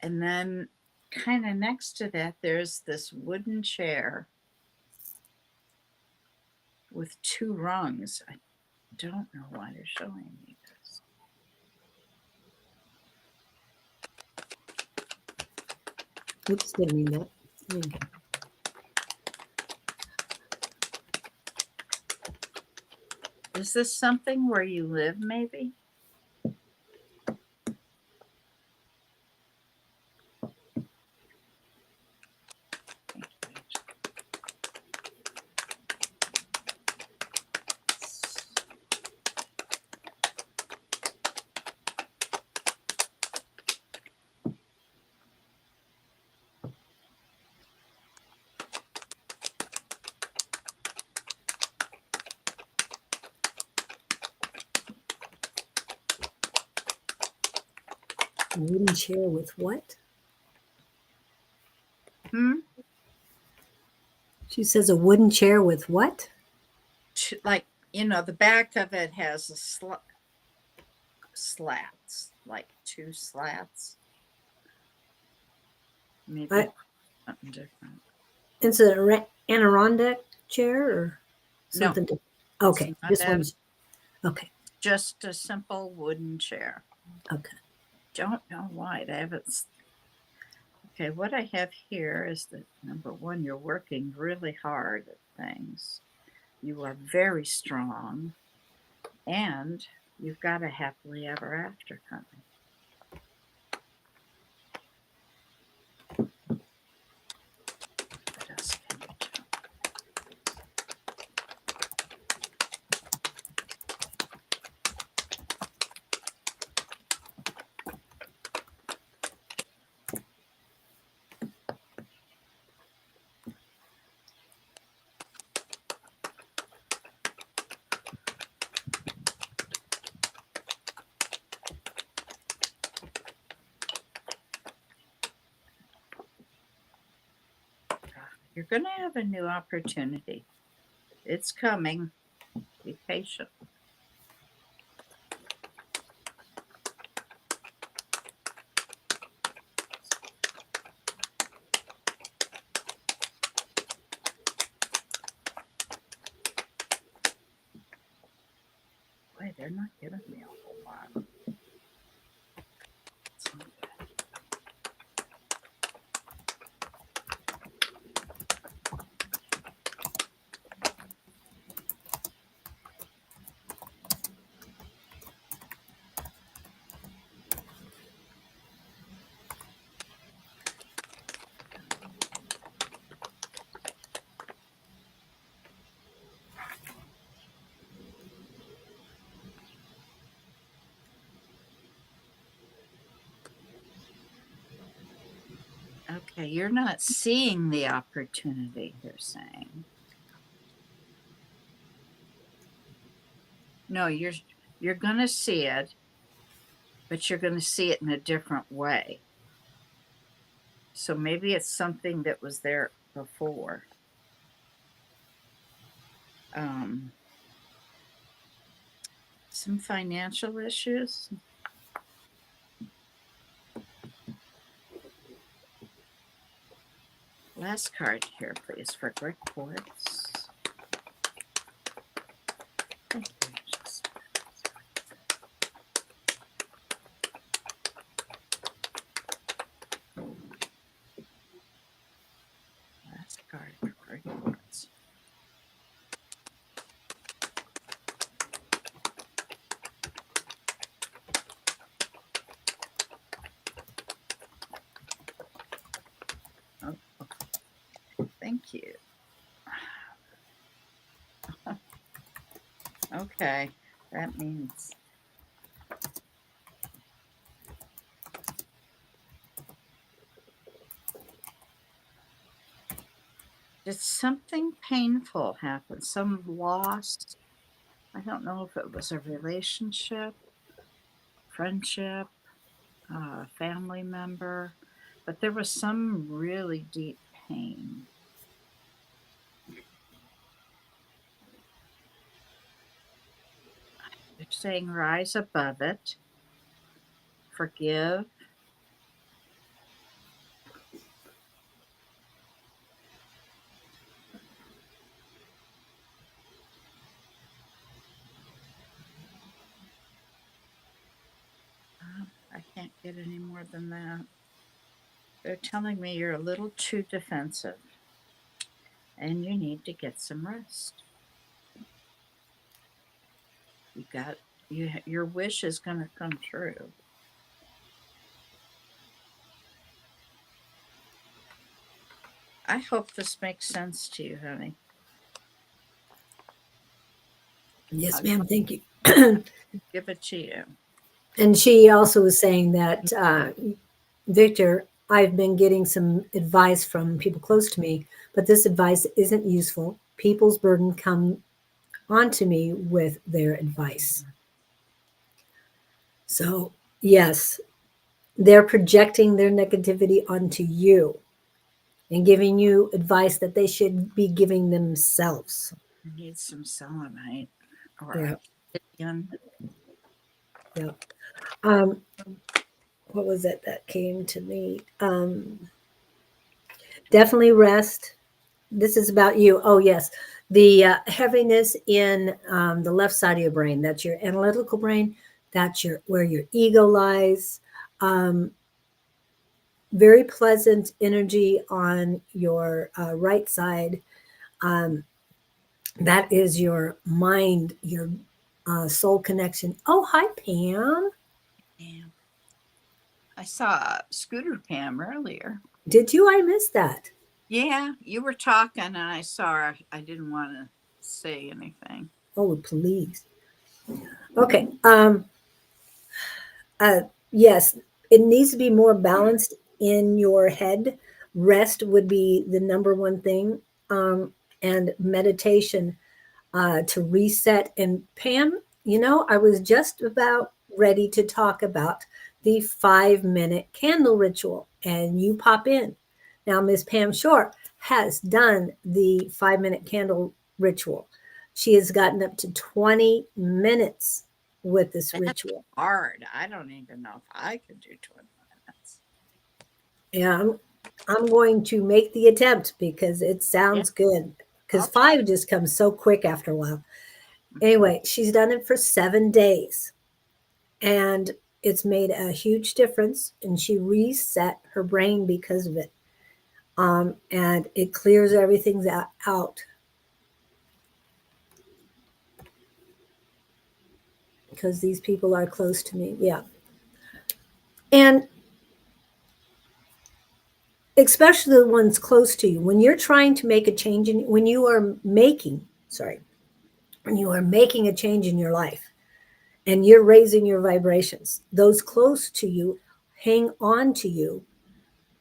And then kind of next to that, there's this wooden chair with two rungs. I don't know why they're showing me this. Oops, didn't mean that. Okay. Is this something where you live, maybe? Wooden chair with what? She says a wooden chair with what? Like, the back of it has a slats, like two slats. Maybe something different. It's an Adirondack chair or No, something? Okay, it's not this that. one's okay. Just a simple wooden chair. Okay. Don't know why they haven't. Okay, what I have here is that number one, you're working really hard at things. You are very strong, and you've got a happily ever after coming. What else can you tell? You're going to have a new opportunity. It's coming. Be patient. Boy, they're not giving me a whole lot. It's not bad. Okay, you're not seeing the opportunity, they're saying. No, you're going to see it, but you're going to see it in a different way. So maybe it's something that was there before. Some financial issues. Last card here, please, for Great Quartz. Thank you. Last card for Great Quartz. Oh, thank you. Okay, that means did something painful happen? Some loss? I don't know if it was a relationship, friendship, family member, but there was some really deep pain. They're saying rise above it, forgive. I can't get any more than that. They're telling me you're a little too defensive and you need to get some rest. Your wish is going to come true. I hope this makes sense to you, honey. Yes, ma'am. Thank you. Give it to you. And she also was saying that, Victor, I've been getting some advice from people close to me, but this advice isn't useful. People's burden come onto me with their advice. So, yes, They're projecting their negativity onto you and giving you advice that they should be giving themselves. I need some selenite or Yeah, obsidian. yeah. Um, what was it that came to me? Definitely rest. This is about you. Oh, yes. The heaviness in the left side of your brain, that's your analytical brain, that's your where your ego lies. Um, Very pleasant energy on your right side. Um, that is your mind, your soul connection. Oh, hi, Pam. Yeah. I saw Scooter Pam earlier. Did you? I missed that. Yeah, you were talking and I saw her. I didn't want to say anything. Oh, please. Okay. Uh, yes, it needs to be more balanced in your head. Rest would be the number one thing, and meditation to reset. And Pam, I was just about ready to talk about the 5 minute candle ritual, and you pop in. Now, Miss Pam Shore has done the 5 minute candle ritual. She has gotten up to 20 minutes with this That's ritual. hard. I don't even know if I could do 20 minutes. Yeah, I'm going to make the attempt because it Yeah, sounds good. Because I'll try. 5 just comes so quick after a while. Anyway, she's done it for 7 days and it's made a huge difference. And she reset her brain because of it. And it clears everything out because these people are close to me. Yeah. And especially the ones close to you, when you're trying to make a change when you are making, sorry, when you are making a change in your life, and you're raising your vibrations. Those close to you hang on to you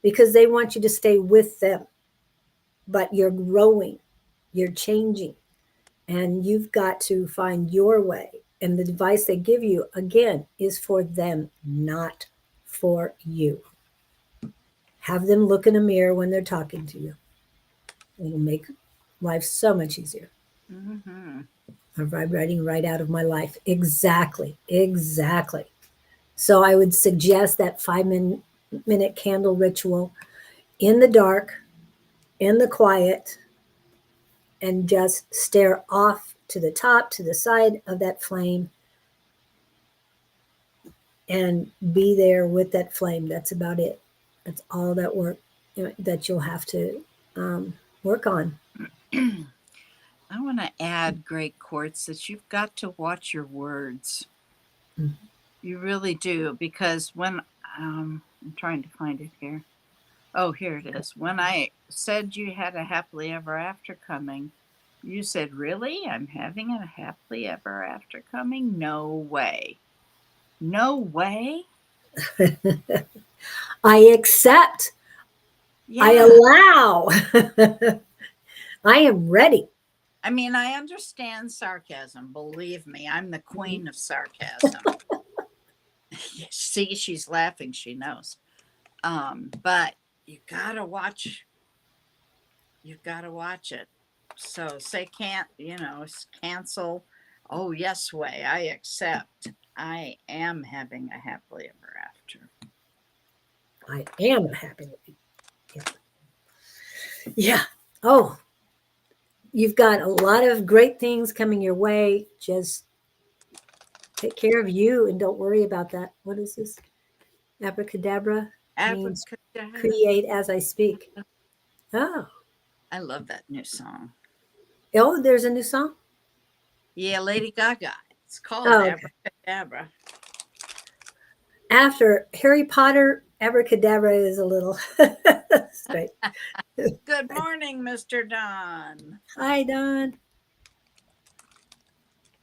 because they want you to stay with them. But you're growing, you're changing, and you've got to find your way. And the advice they give you, again, is for them, not for you. Have them look in a mirror when they're talking to you. It'll make life so much easier. Mm-hmm. I'm vibrating right out of my life. Exactly. Exactly. So I would suggest that 5 minute candle ritual in the dark, in the quiet, and just stare off to the top, to the side of that flame, and be there with that flame. That's about it. That's all that work that you'll have to work on. I want to add, Great Quartz, that you've got to watch your words. Mm. You really do, because when I'm trying to find it here. Oh, here it is. When I said you had a happily ever after coming, you said, "Really? I'm having a happily ever after coming? No way. No way." I accept. I Yeah. allow. I am ready. I mean, I understand sarcasm. Believe me, I'm the queen of sarcasm. See, she's laughing. She knows. But you gotta watch. You gotta watch it. So say can't. Cancel. Oh yes, way. I accept. I am having a happily ever after. I am happy. Yeah. Yeah. Oh, you've got a lot of great things coming your way. Just take care of you and don't worry about that. What is this? Abracadabra means Abracadabra. create as I speak. Oh, I love that new song. oh, there's a new song. Yeah, Lady Gaga. It's called Oh, okay. Abracadabra. After Harry Potter, abracadabra is a little straight. Good morning, Mr. Don. Hi, Don.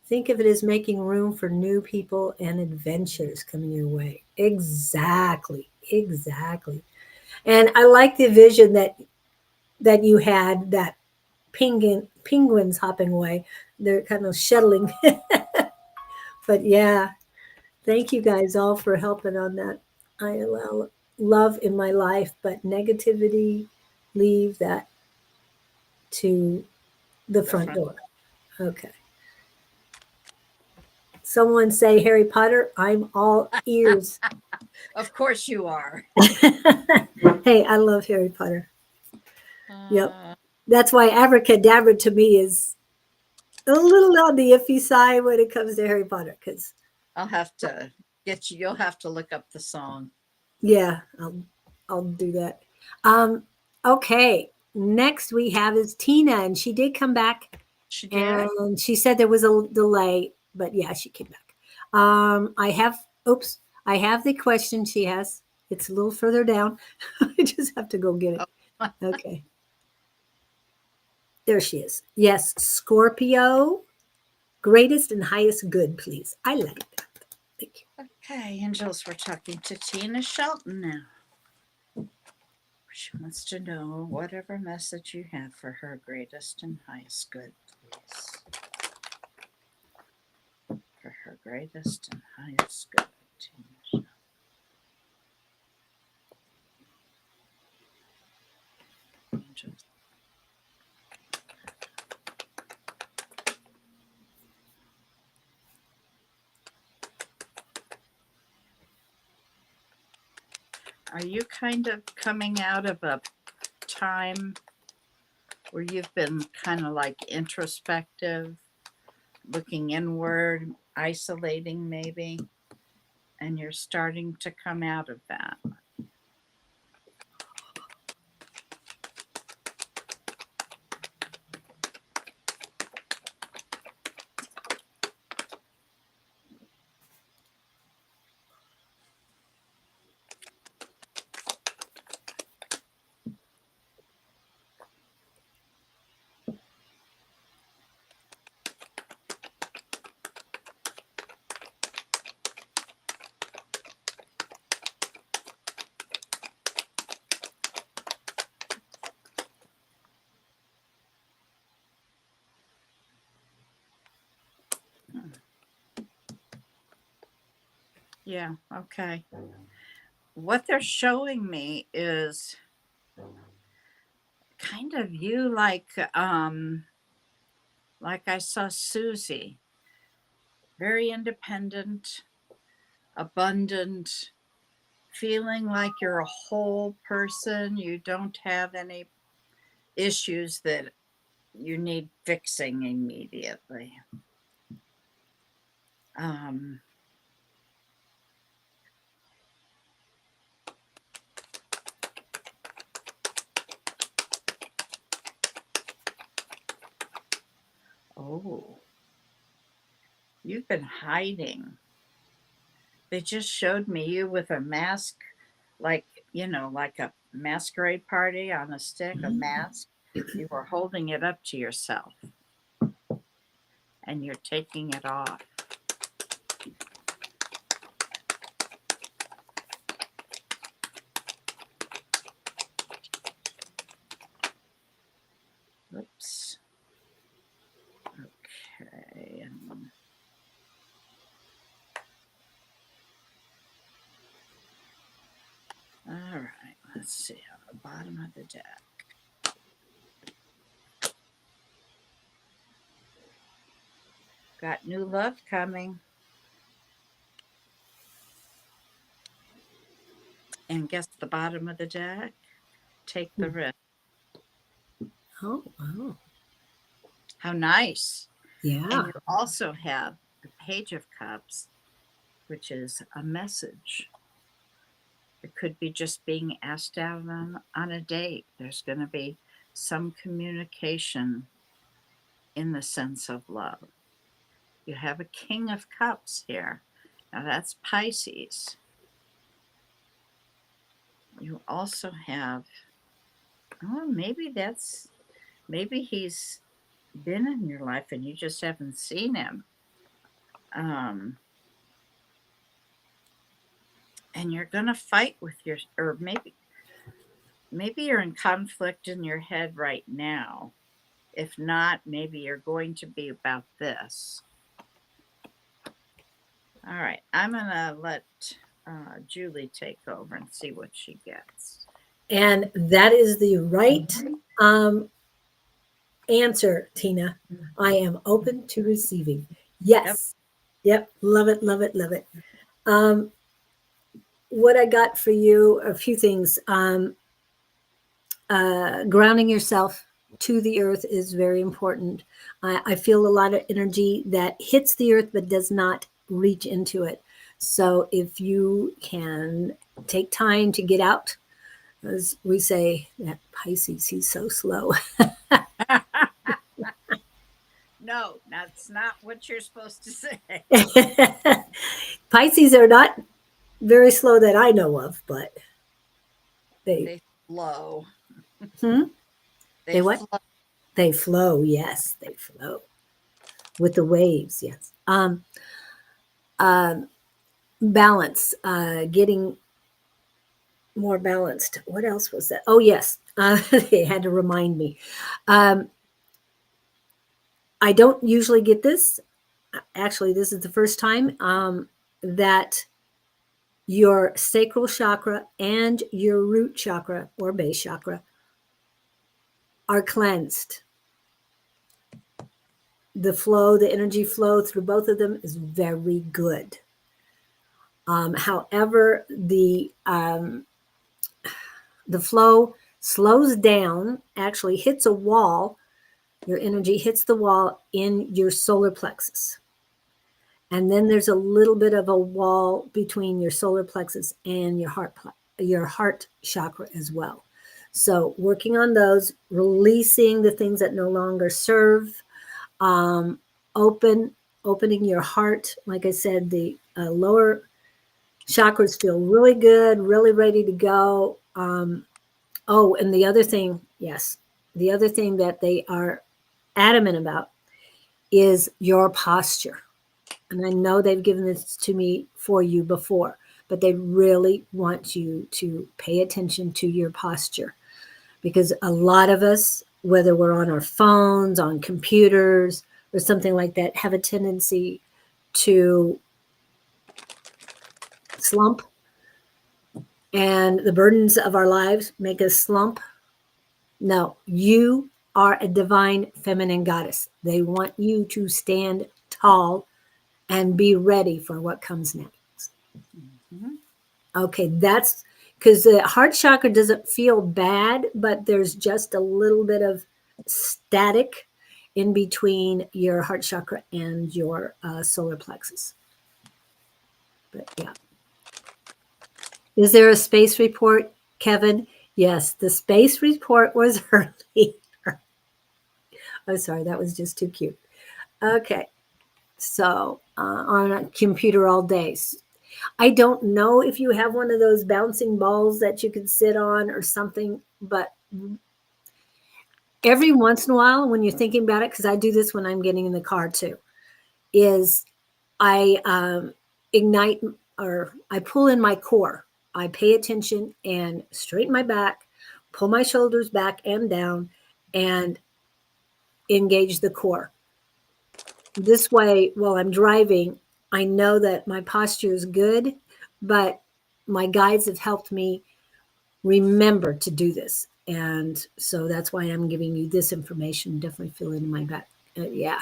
Think of it as making room for new people and adventures coming your way. Exactly. Exactly. And I like the vision that you had, that penguins hopping away. They're kind of shuttling. But yeah, thank you guys all for helping on that. I allow love in my life, but negativity, leave that to the The front front. door. Okay. Someone say Harry Potter. I'm all ears. Of course you are. Hey, I love Harry Potter. Yep. Uh, That's why abracadabra to me is a little on the iffy side when it comes to Harry Potter. Because, I'll have to get you. You'll have to look up the song. yeah, I'll do that. Um, okay. Next we have is Tina, and she did come back, She did. and she said there was a delay, but yeah, she came back. I have, oops, I have the question she has. It's a little further down. I just have to go get it. Oh, Okay. There she is. Yes, Scorpio, greatest and highest good, please. I like that. Thank you. okay, Angels. We're talking to Tina Shelton now. She wants to know whatever message you have for her greatest and highest good, please. For her greatest and highest good, Tina Shelton. Angels. Are you kind of coming out of a time where you've been kind of like introspective, looking inward, isolating maybe, and you're starting to come out of that? Yeah, okay. What they're showing me is kind of you like I saw Susie, very independent, abundant, feeling like you're a whole person. You don't have any issues that you need fixing immediately. Um, oh, you've been hiding. They just showed me you with a mask, like, like a masquerade party on a stick, a mask. You were holding it up to yourself and you're taking it off. Oops. Okay. All right. Let's see on the bottom of the deck. Got new love coming. And guess the bottom of the deck? Take the risk. Oh, wow. How nice. And Yeah. you also have the Page of Cups, which is a message. It could be just being asked out on a date. There's going to be some communication in the sense of love. You have a King of Cups here. Now that's Pisces. You also have, oh, maybe he's been in your life and you just haven't seen him. Um, and you're going to fight with or maybe you're in conflict in your head right now. If not, maybe you're going to be about this. All right, I'm going to let Julie take over and see what she gets. And that is the right um, answer, Tina. I am open to receiving. Yep. Yes. Yep. Love it. Love it. Love it. Um, what I got for you, a few things. Grounding yourself to the earth is very important. I feel a lot of energy that hits the earth but does not reach into it. So if you can take time to get out, as we say, that Pisces, he's so slow. No, that's not what you're supposed to say. Pisces are not very slow that I know of, but they, They flow. hmm? They They what? flow. They flow. Yes, they flow with the waves. Yes. Um, balance, getting more balanced. What else was that? Oh, yes. They had to remind me. Um, I don't usually get this. Actually, this is the first time that your sacral chakra and your root chakra or base chakra are cleansed. The flow, the energy flow through both of them is very good. However, the flow slows down, actually hits a wall. Your energy hits the wall in your solar plexus. And then there's a little bit of a wall between your solar plexus and your heart chakra as well. So working on those, releasing the things that no longer serve, um, opening your heart. Like I said, the lower chakras feel really good, really ready to go. Oh, and the other thing, yes, the other thing that they are adamant about is your posture. And I know they've given this to me for you before, but they really want you to pay attention to your posture because a lot of us, whether we're on our phones, on computers, or something like that, have a tendency to slump, and the burdens of our lives make us slump. No, you are a divine feminine goddess. They want you to stand tall and be ready for what comes next. Mhm. Okay, that's because the heart chakra doesn't feel bad, but there's just a little bit of static in between your heart chakra and your solar plexus. But yeah. Is there a space report, Kevin? Yes, the space report was early. I'm sorry, that was just too cute. Okay, so on a computer all day. I don't know if you have one of those bouncing balls that you can sit on or something, but every once in a while, when you're thinking about it, because I do this when I'm getting in the car too, is I ignite or I pull in my core. I pay attention and straighten my back, pull my shoulders back and down, and engage the core. This way, while I'm driving, I know that my posture is good, but my guides have helped me remember to do this. And so that's why I'm giving you this information. Definitely feel it in my back. Yeah.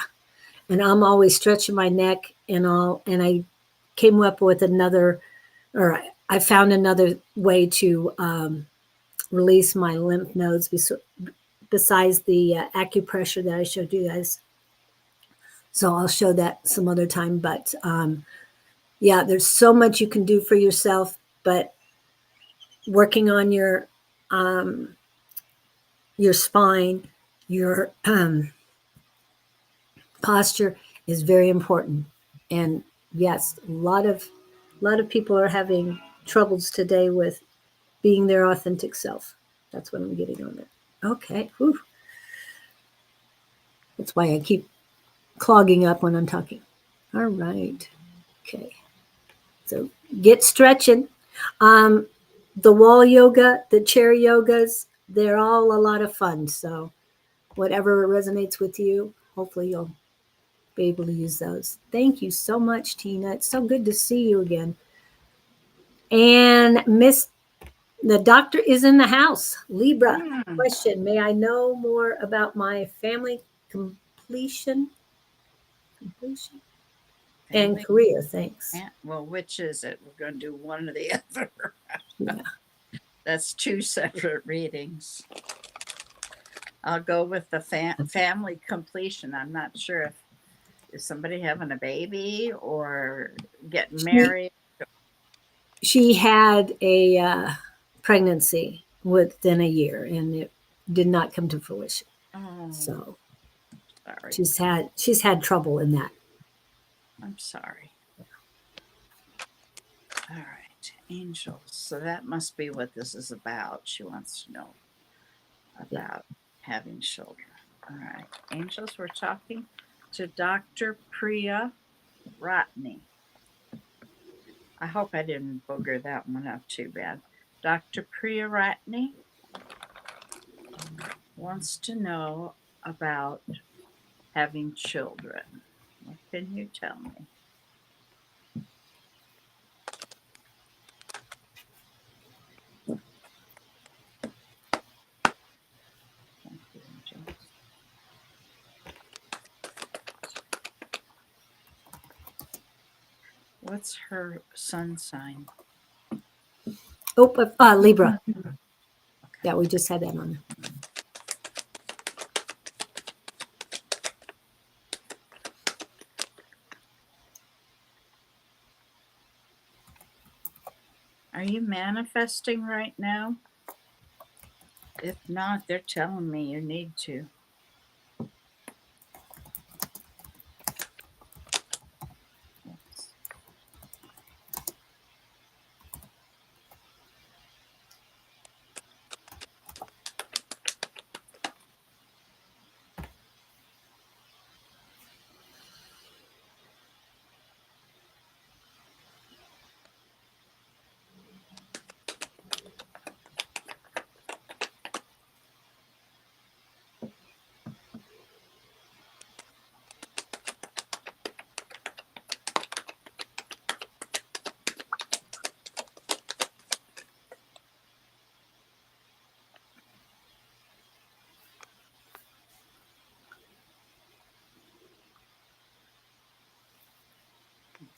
And I'm always stretching my neck and all. And I came up with another, or I found another way to release my lymph nodes besides the acupressure that I showed you guys. So I'll show that some other time. But yeah, there's so much you can do for yourself, but working on your spine, your posture is very important. And yes, a lot of people are having troubles today with being their authentic self. That's what I'm getting on that. Okay. Whew. That's why I keep clogging up when I'm talking. All right. Okay. So get stretching. Um, the wall yoga, the chair yogas, they're all a lot of fun. So whatever resonates with you, hopefully you'll be able to use those. Thank you so much, Tina. It's so good to see you again. And the doctor is in the house. Libra Mm, question: may I know more about my family completion and family. career? Thanks. Well, which is it? We're going to do one or the other. Yeah. That's two separate readings. I'll go with the family completion. I'm not sure if is somebody having a baby or getting She married. she had a pregnancy within a year, and it did not come to fruition. Oh, So sorry. she's had trouble in that. I'm sorry. All right, angels. So that must be what this is about. She wants to know Yeah. about having children. All right, angels. We're talking to Dr. Priya Ratney. I hope I didn't booger that one up too bad. Dr. Priya Ratney wants to know about having children. What can you tell me? Thank you, angels. What's her sun sign? Oh, Libra. Okay. Yeah, we just had that on. Are you manifesting right now? If not, they're telling me you need to. Oops.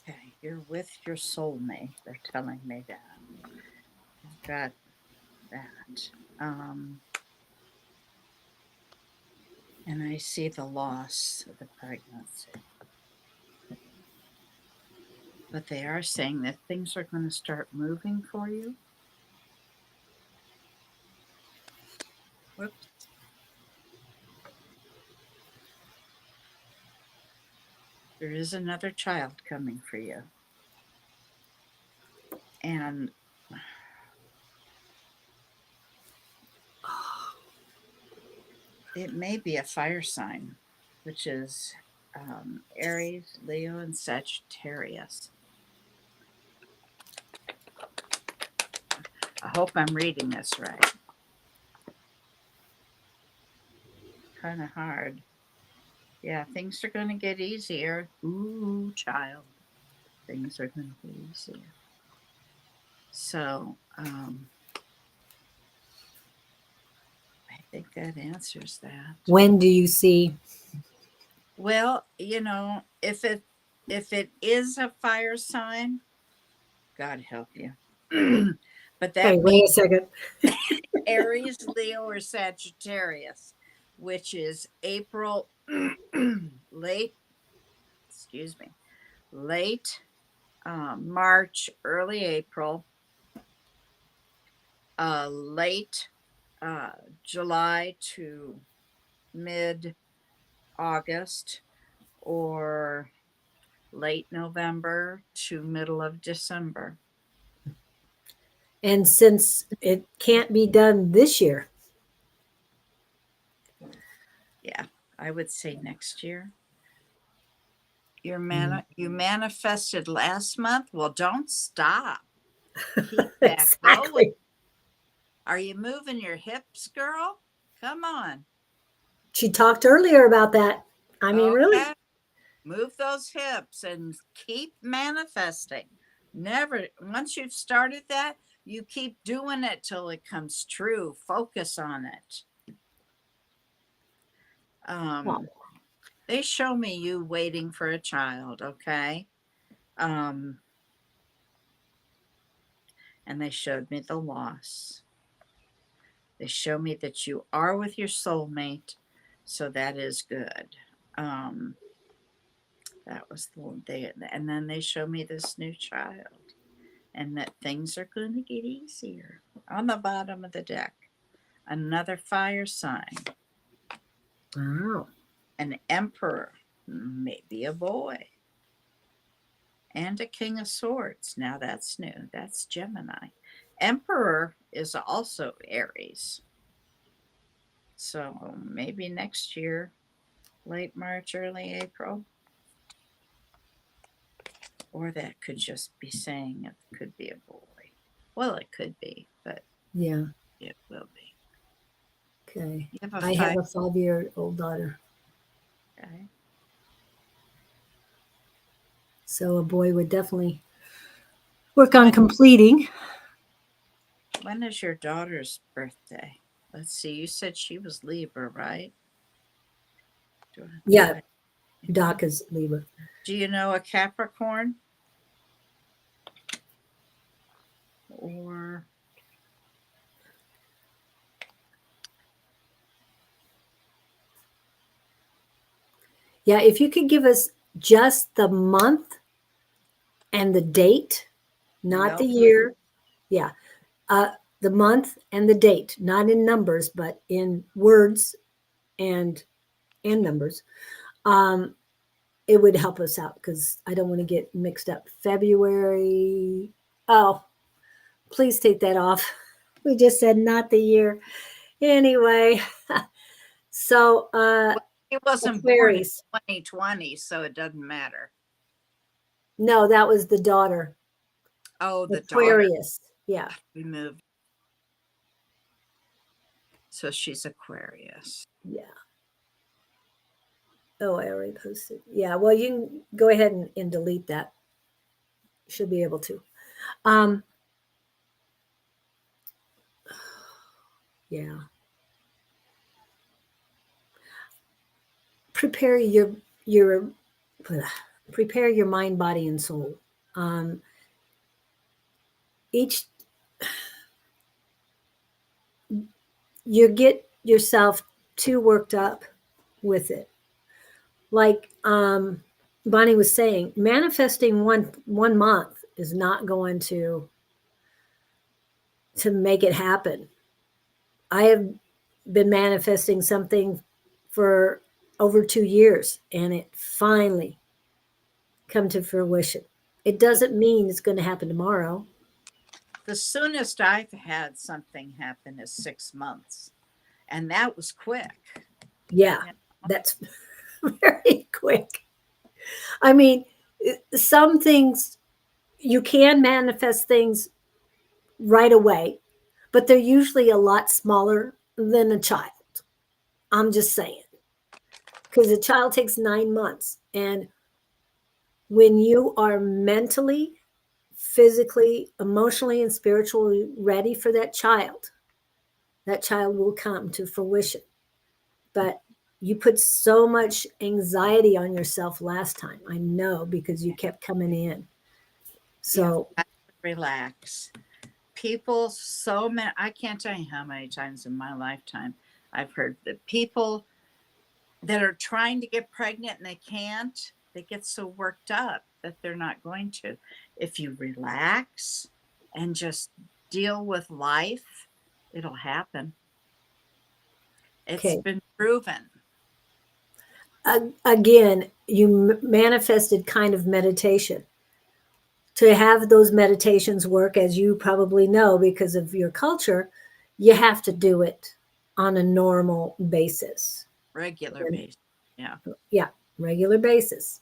Okay, you're with your soulmate. They're telling me that. I've got that. And I see the loss of the pregnancy. But they are saying that things are going to start moving for you. Whoops. There is another child coming for you. And it may be a fire sign, which is Aries, Leo, and Sagittarius. I hope I'm reading this right. Kind of hard. Yeah, things are going to get easier. Ooh, child. Things are going to get easier. So, I think that answers that. When do you see? Well, if it is a fire sign, God help you. But Hey, that wait means a second. Aries, Leo, or Sagittarius, which is April, late, excuse me, late March, early April, late July to mid August, or late November to middle of December. And since it can't be done this year, Yeah, I would say next year. You mm, manifested last month. Well, don't stop. Keep that going. exactly. Are you moving your hips, girl? Come on. She talked earlier about that. I mean, really, Okay. Move those hips and keep manifesting. Never. Once you've started that, you keep doing it till it comes true. Focus on it. Oh, They show me you waiting for a child, okay? Um, and they showed me the loss. They show me that you are with your soulmate, so that is good. Um, that was the day, and then they show me this new child, and that things are going to get easier. On the bottom of the deck, another fire sign, wow. an emperor, maybe a boy, and a king of swords. Now that's new. That's Gemini. Emperor is also Aries. So maybe next year, late March, early April. Or that could just be saying it could be a boy. Well, it could be, but Yeah. it will be. Okay. You have a I have five a 5-year-old daughter. guy. So a boy would definitely work on completing. When is your daughter's birthday? Let's see. You said she was Libra, right? Do Yeah. I- Doc is Libra. Do you know a Capricorn? Or Yeah. If you could give us just the month and the date, not no? the year. Yeah. Uh, the month and the date, not in numbers, but in words and numbers. Um, it would help us out because I don't want to get mixed up. February. Oh, please take that off. We just said not the year. Anyway, so Well, he wasn't born in Aquarius. 2020, so it doesn't matter. No, that was the daughter. Oh, the daughter Aquarius. Yeah. removed. So she's Aquarius. Yeah. Oh, I already posted. Yeah. Well, you can go ahead and delete that. Should be able to. Um, yeah. Prepare your prepare your mind, body, and soul. Um, each you get yourself too worked up with it. Like Bonnie was saying, manifesting one month is not going to make it happen. I have been manifesting something for over 2 years, and it finally come to fruition. It doesn't mean it's going to happen tomorrow. The soonest I've had something happen is 6 months, and that was quick. Yeah, Yeah. that's very quick. I mean, some things you can manifest things right away, but they're usually a lot smaller than a child. I'm just saying. Because a child takes 9 months. And when you are mentally, physically, emotionally, and spiritually ready for that child will come to fruition. But you put so much anxiety on yourself last time. I know because you kept coming in. You So, have to relax. People, so many, I can't tell you how many times in my lifetime I've heard that people that are trying to get pregnant and they can't, they get so worked up that they're not going to. If you relax and just deal with life, it'll happen. It's okay. been proven. Again, you manifested kind of meditation. To have those meditations work, as you probably know because of your culture, you have to do it on a normal basis. Regular And, basis. Yeah. yeah, regular basis.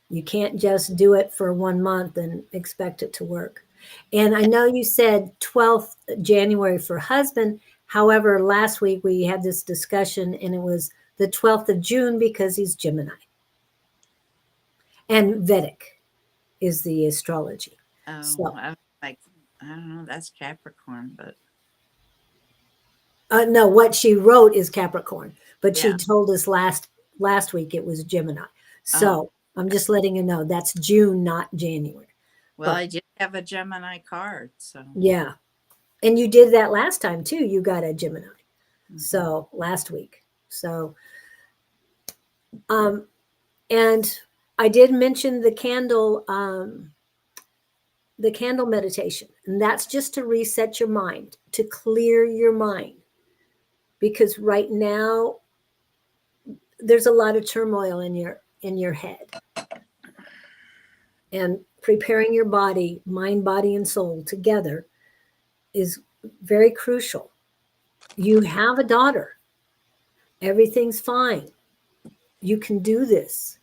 You can't just do it for 1 month and expect it to work. And I know you said 12th January for husband. However, last week we had this discussion and it was the 12th of June because he's Gemini. And Vedic is the astrology. Oh, So, I was like, I don't know. That's Capricorn, but no, what she wrote is Capricorn, but she yeah. told us last week it was Gemini. Oh, So I'm just letting you know that's June, not January. well, But I did have a Gemini card, so. yeah, and you did that last time too. You got a Gemini. Mhm. So last week. So um, and I did mention the candle meditation, and that's just to reset your mind, to clear your mind, because right now there's a lot of turmoil in your head, and preparing your body, mind, body, and soul together is very crucial. You have a daughter. Everything's fine. You can do this,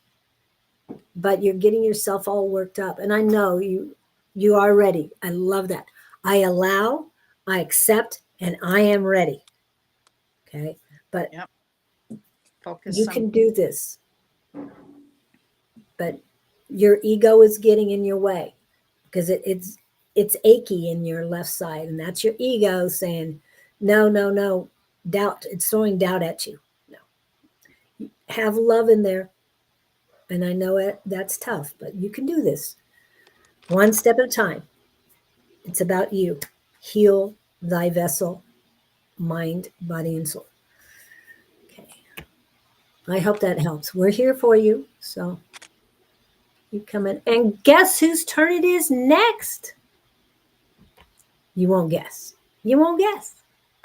but you're getting yourself all worked up. And I know you are ready. I love that. I allow, I accept, and I am ready. Okay. But Yep. Focus you on. can do this. But your ego is getting in your way because it's achy in your left side, and that's your ego saying, no, no, no, doubt. It's throwing doubt at you. No. Have love in there. And I know that's tough, but you can do this one step at a time. It's about you. Heal thy vessel, mind, body, and soul. Okay. I hope that helps. We're here for you. So you come in. And guess whose turn it is next? You won't guess. You won't guess.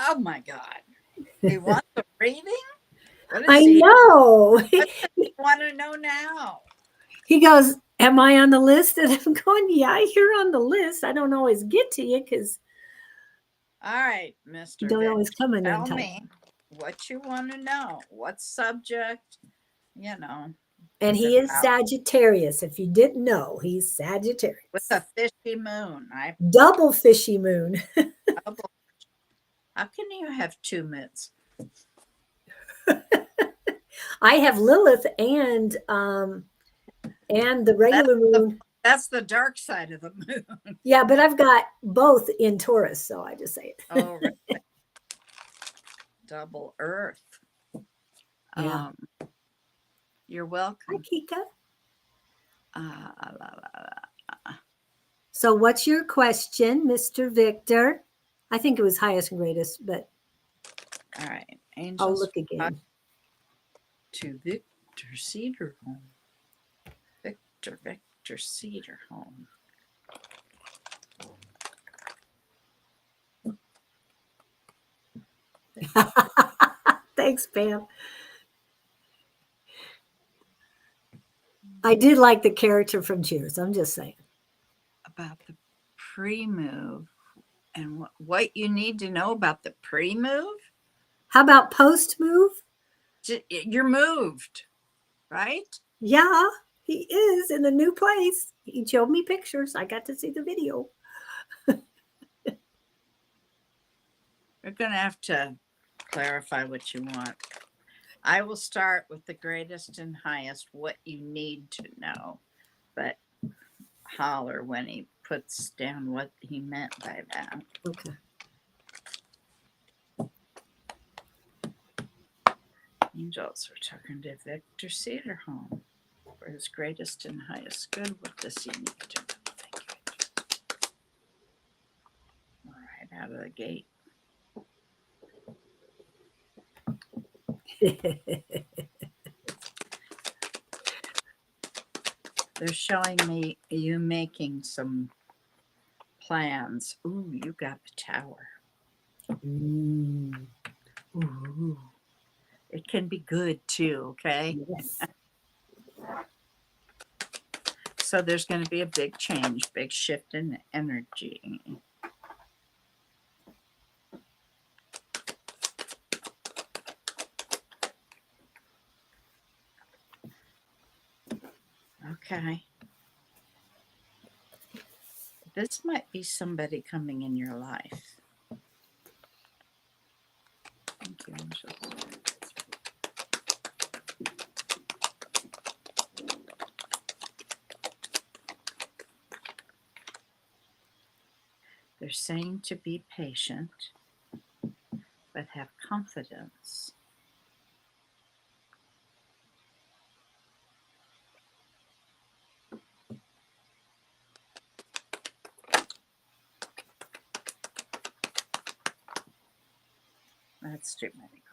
Oh my God. He wants a reading? What is I he? know. What does he want to know now? He goes, am I on the list? And I'm going, yeah, you're on the list. I don't always get to you because All right, you Mr. don't Vic, always come in on tell time. me what you want to know. What subject, And is he is about Sagittarius. If you didn't know, he's with Sagittarius. a fishy moon. I Double fishy moon. double. How can you have two moons? I have Lilith and the That's regular the moon. that's the dark side of the moon. Yeah, but I've got both in Taurus, so I just say it. Oh, right. Double Earth. Yeah. Um, you're Hi, welcome. Kika. La, la, la. So what's your question, Mr. Victor? I think it was highest and greatest, but All right, I'll angels look again. to Victor Cedarholm. Victor Cedarholm. Thanks, Pam. I did like the character from Cheers. I'm just saying. About the pre-move and what you need to know about the pre-move. How about post move? You're moved, right? Yeah, he is in a new place. He showed me pictures. I got to see the video. You're going to have to clarify what you want. I will start with the greatest and highest, what you need to know, but holler when he puts down what he meant by that. Okay. Angels are talking to Victor Cedarholm for his greatest and highest good. What does he need to know? Thank you. All right, out of the gate. They're showing me you making some plans. Ooh, you got the tower. Mm. Ooh, It can be good too, okay? yes. So there's going to be a big change, big shift in energy. Okay. This might be somebody coming in your life. Thank you, angels. saying to be patient, but have confidence. That's too many cards.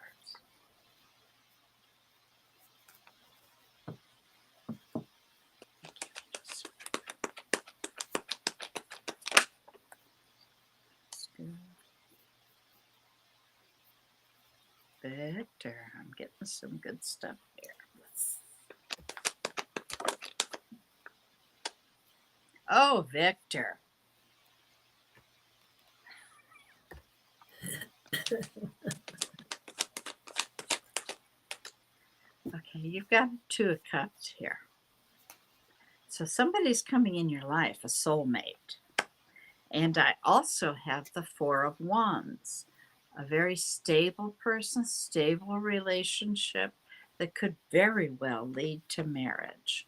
Victor, I'm getting some good stuff here. Oh, Victor. Okay, you've got 2 of Cups here. So somebody's coming in your life, a soulmate. And I also have the 4 of Wands, a very stable person, stable relationship that could very well lead to marriage.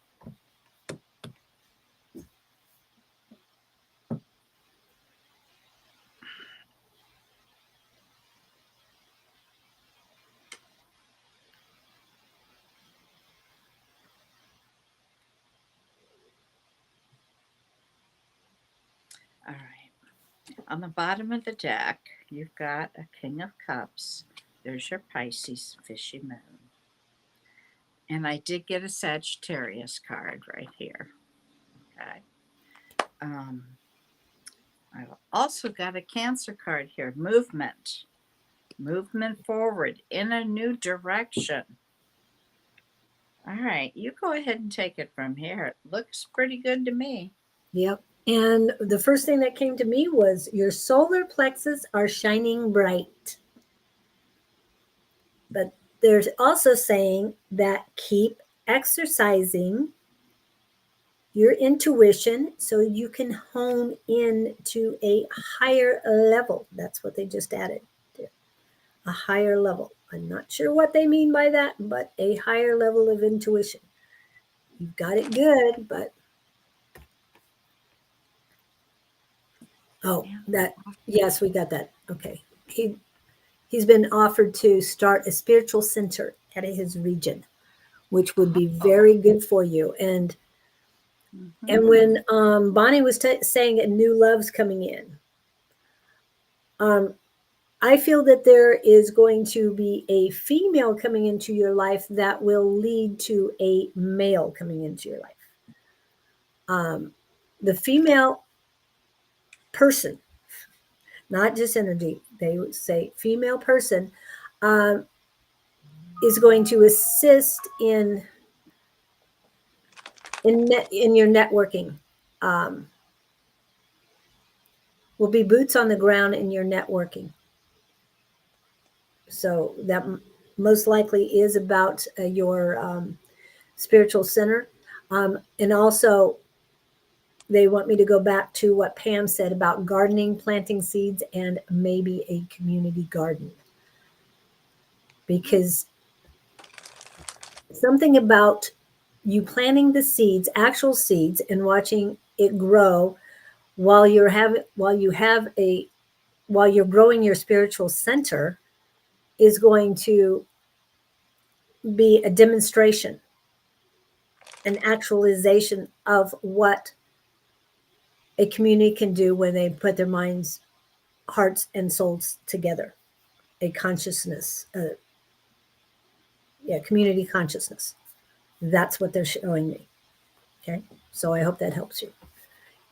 All right. On the bottom of the deck, you've got a King of Cups. There's your Pisces fishy moon. And I did get a Sagittarius card right here. Okay. I've also got a Cancer card here. Movement. Movement forward in a new direction. All right. You go ahead and take it from here. It looks pretty good to me. Yep. And the first thing that came to me was your solar plexus are shining bright. But there's also saying that keep exercising your intuition so you can hone in to a higher level. That's what they just added. A higher level. I'm not sure what they mean by that, but a higher level of intuition. You've got it good, but yes, we got that. Okay. He's been offered to start a spiritual center at his region, which would be very good for you. And when Bonnie was saying a new love's coming in, I feel that there is going to be a female coming into your life that will lead to a male coming into your life. The female person, not just energy, they would say female person, is going to assist in your networking. Will be boots on the ground in your networking. So that most likely is about your spiritual center. And also, they want me to go back to what Pam said about gardening, planting seeds, and maybe a community garden. Because something about you planting the seeds, actual seeds, and watching it grow while you're growing your spiritual center is going to be a demonstration, an actualization of what a community can do when they put their minds, hearts, and souls together. A consciousness, community consciousness. That's what they're showing me. Okay, so I hope that helps you.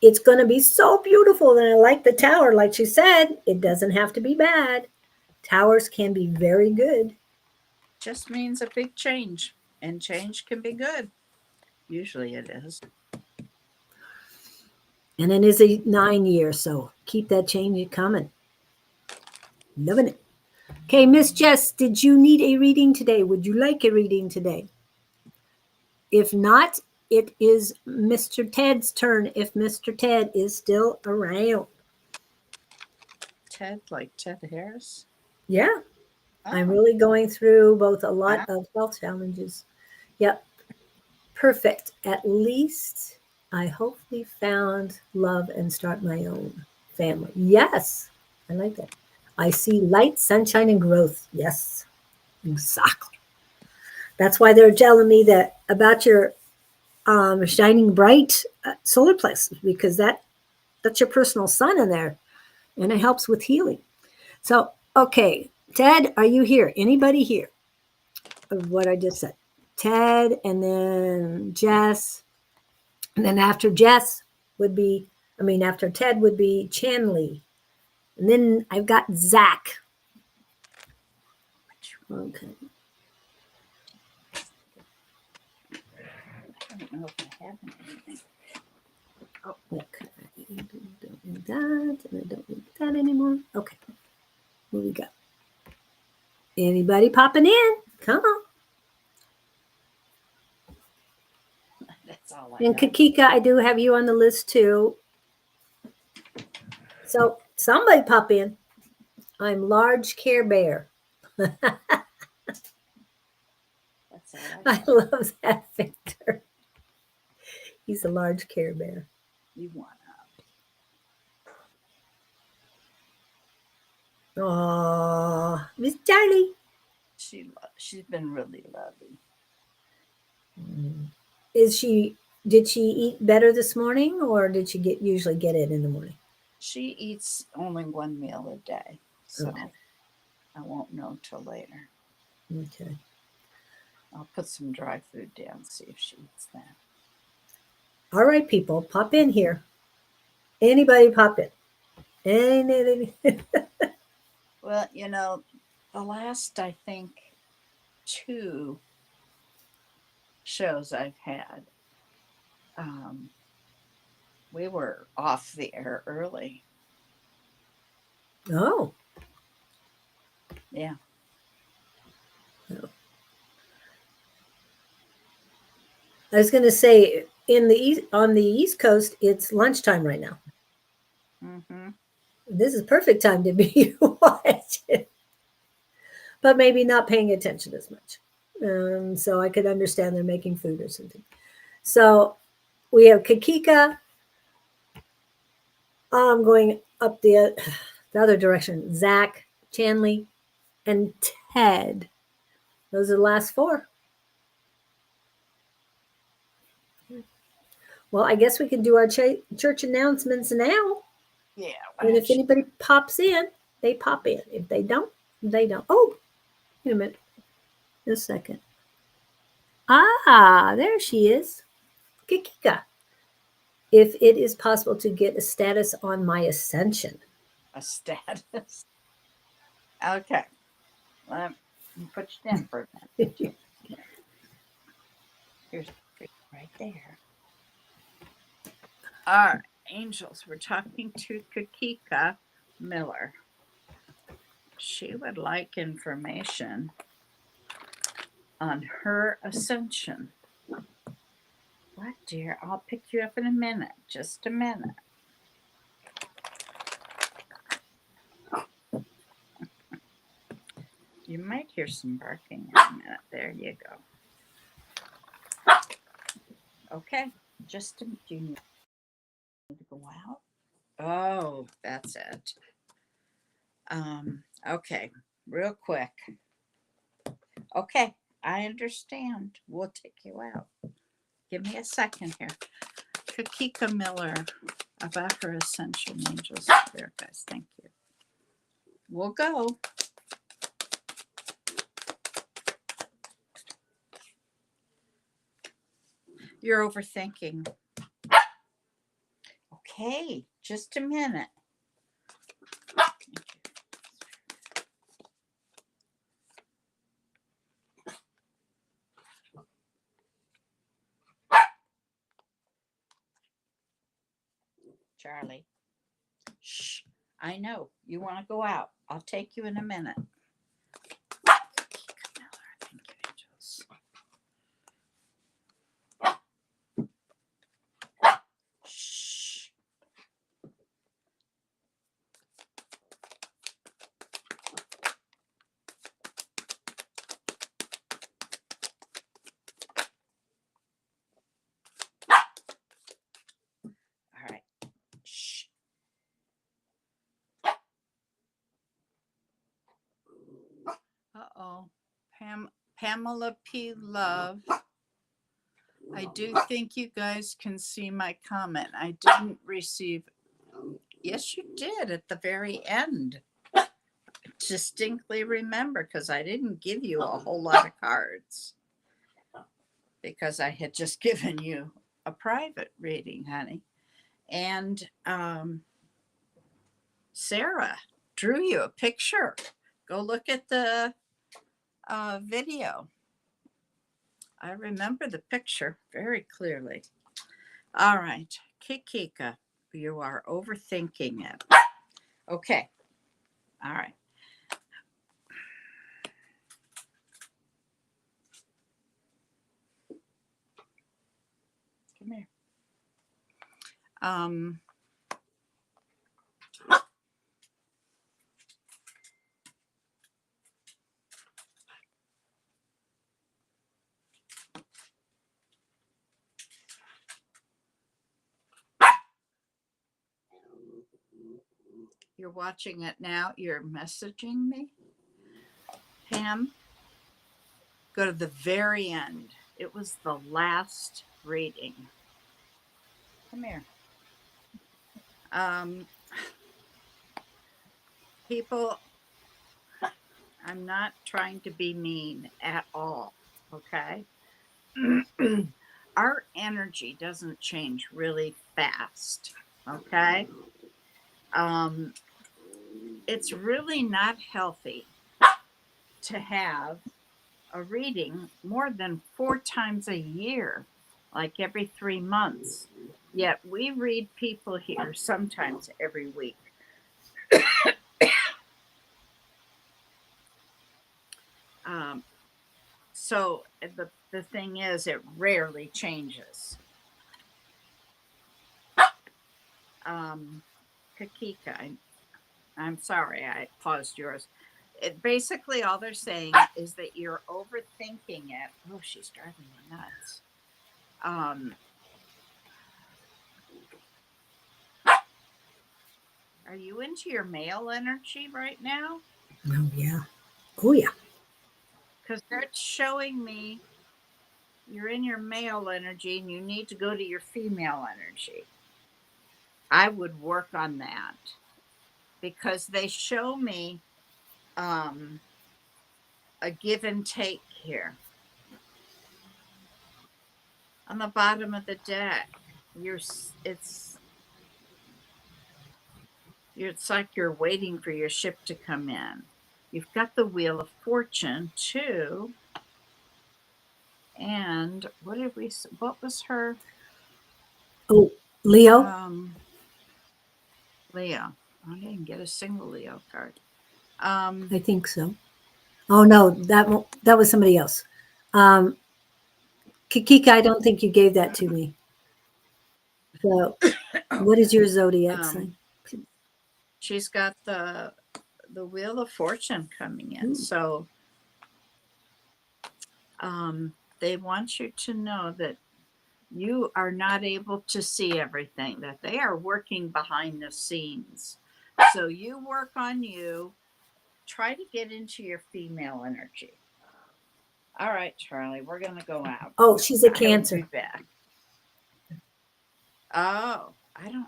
It's going to be so beautiful. And I like the tower. Like she said, it doesn't have to be bad. Towers can be very good. Just means a big change, and change can be good. Usually it is. And it is a 9 year, so keep that change coming. Loving it. Okay, Miss Jess, did you need a reading today? Would you like a reading today? If not, it is Mr. Ted's turn if Mr. Ted is still around. Ted, like Ted Harris? Yeah. Oh. I'm really going through both a lot of health challenges. Yep. Perfect. At least I hopefully found love and start my own family. Yes, I like that. I see light, sunshine, and growth. Yes, exactly. That's why they're telling me that about your shining bright solar plexus, because that's your personal sun in there, and it helps with healing. So, okay, Ted, are you here? Anybody here of what I just said? Ted, and then Jess, and then after Jess would be, after Ted would be Chanley, and then I've got Zach. Okay. I don't know if I have anything. Oh, okay. Don't need that, and I don't need that anymore. Okay. Here we go. Anybody popping in? Come on. That's all I And got. Kakika, I do have you on the list too. So somebody pop in. I'm large Care Bear. That's all I I got. love that, Victor. He's a large Care Bear. You want Oh, Miss Charlie. she's been really loving. Is she? Did she eat better this morning, or did she usually get it in the morning? She eats only one meal a day, so Okay. I won't know till later. Okay. I'll put some dry food down, see if she eats that. All right, people, pop in here. Anybody pop in? Any. Well, the last, I think, 2 shows I've had, um, we were off the air early. Oh. Yeah. I was going to say on the East Coast, it's lunchtime right now. Mm-hmm. This is perfect time to be watching, but maybe not paying attention as much. So I could understand they're making food or something. So we have Kakika. I'm going up the other direction. Zach, Chanley, and Ted. Those are the last 4. Well, I guess we can do our church announcements now. Yeah. And if anybody pops in, they pop in. If they don't, they don't. Oh, wait a minute. Just a second. Ah, there she is. Kikika. If it is possible to get a status on my ascension. A status. Okay. Let me put you down for a minute. Here's right there. All right, angels. We're talking to Kakika Miller. She would like information on her ascension. What, dear? I'll pick you up in a minute. Just a minute. You might hear some barking in a minute. There you go. Okay. Do you need to go out? Oh, that's it. Okay. Real quick. Okay. I understand. We'll take you out. Give me a second here. Kakika Miller about her ascension angels. There, guys. Thank you. We'll go. You're overthinking. Okay, just a minute. Charlie. Shh. I know. You want to go out. I'll take you in a minute. Thank you, angels. Shh. All right. Shh. Pamela P. Love. I do think you guys can see my comment. I didn't receive. Yes, you did at the very end. Distinctly remember, because I didn't give you a whole lot of cards because I had just given you a private reading, honey. And Sarah drew you a picture. Go look at the video. I remember the picture very clearly. All right, Kikika, you are overthinking it. Okay. All right. Come here. You're watching it now. You're messaging me. Pam, go to the very end. It was the last reading. Come here. People, I'm not trying to be mean at all, okay? Our energy doesn't change really fast, okay? It's really not healthy to have a reading more than 4 times a year, like every 3 months. Yet we read people here sometimes every week. So the thing is, it rarely changes. Kakika, I'm sorry, I paused yours. Basically, all they're saying is that you're overthinking it. Oh, she's driving me nuts. Are you into your male energy right now? Oh, yeah. Oh, yeah. Because they're showing me you're in your male energy and you need to go to your female energy. I would work on that because they show me a give and take here. On the bottom of the deck, it's like you're waiting for your ship to come in. You've got the Wheel of Fortune too. And what was her? Oh, Leo? Leo. I didn't get a single Leo card. I think so. Oh, no, that was somebody else. Kikika, I don't think you gave that to me. So, what is your zodiac sign? She's got the Wheel of Fortune coming in. So they want you to know that you are not able to see everything, that they are working behind the scenes. So you work on you. Try to get into your female energy. All right, Charlie, we're going to go out. Oh, she's a Cancer. I'll be back. Oh, I don't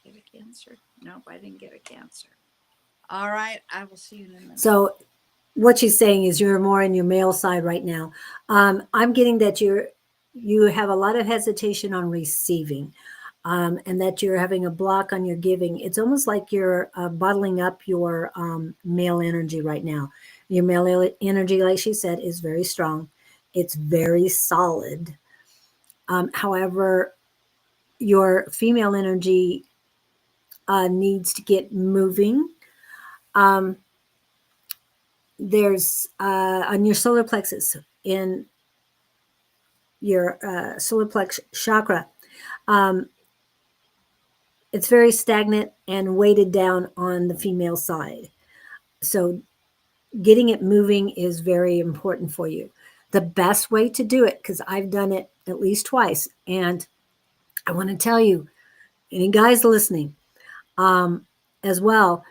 get a Cancer. Nope, I didn't get a Cancer. All right, I will see you in a minute. So what she's saying is you're more in your male side right now. I'm getting that you have a lot of hesitation on receiving, and that you're having a block on your giving. It's almost like you're bottling up your male energy right now. Your male energy, like she said, is very strong. It's very solid. However, your female energy needs to get moving. There's on your solar plexus in your solar plex chakra, it's very stagnant and weighted down on the female side. So getting it moving is very important for you. The best way to do it, because I've done it at least twice, and I want to tell you, any guys listening as well,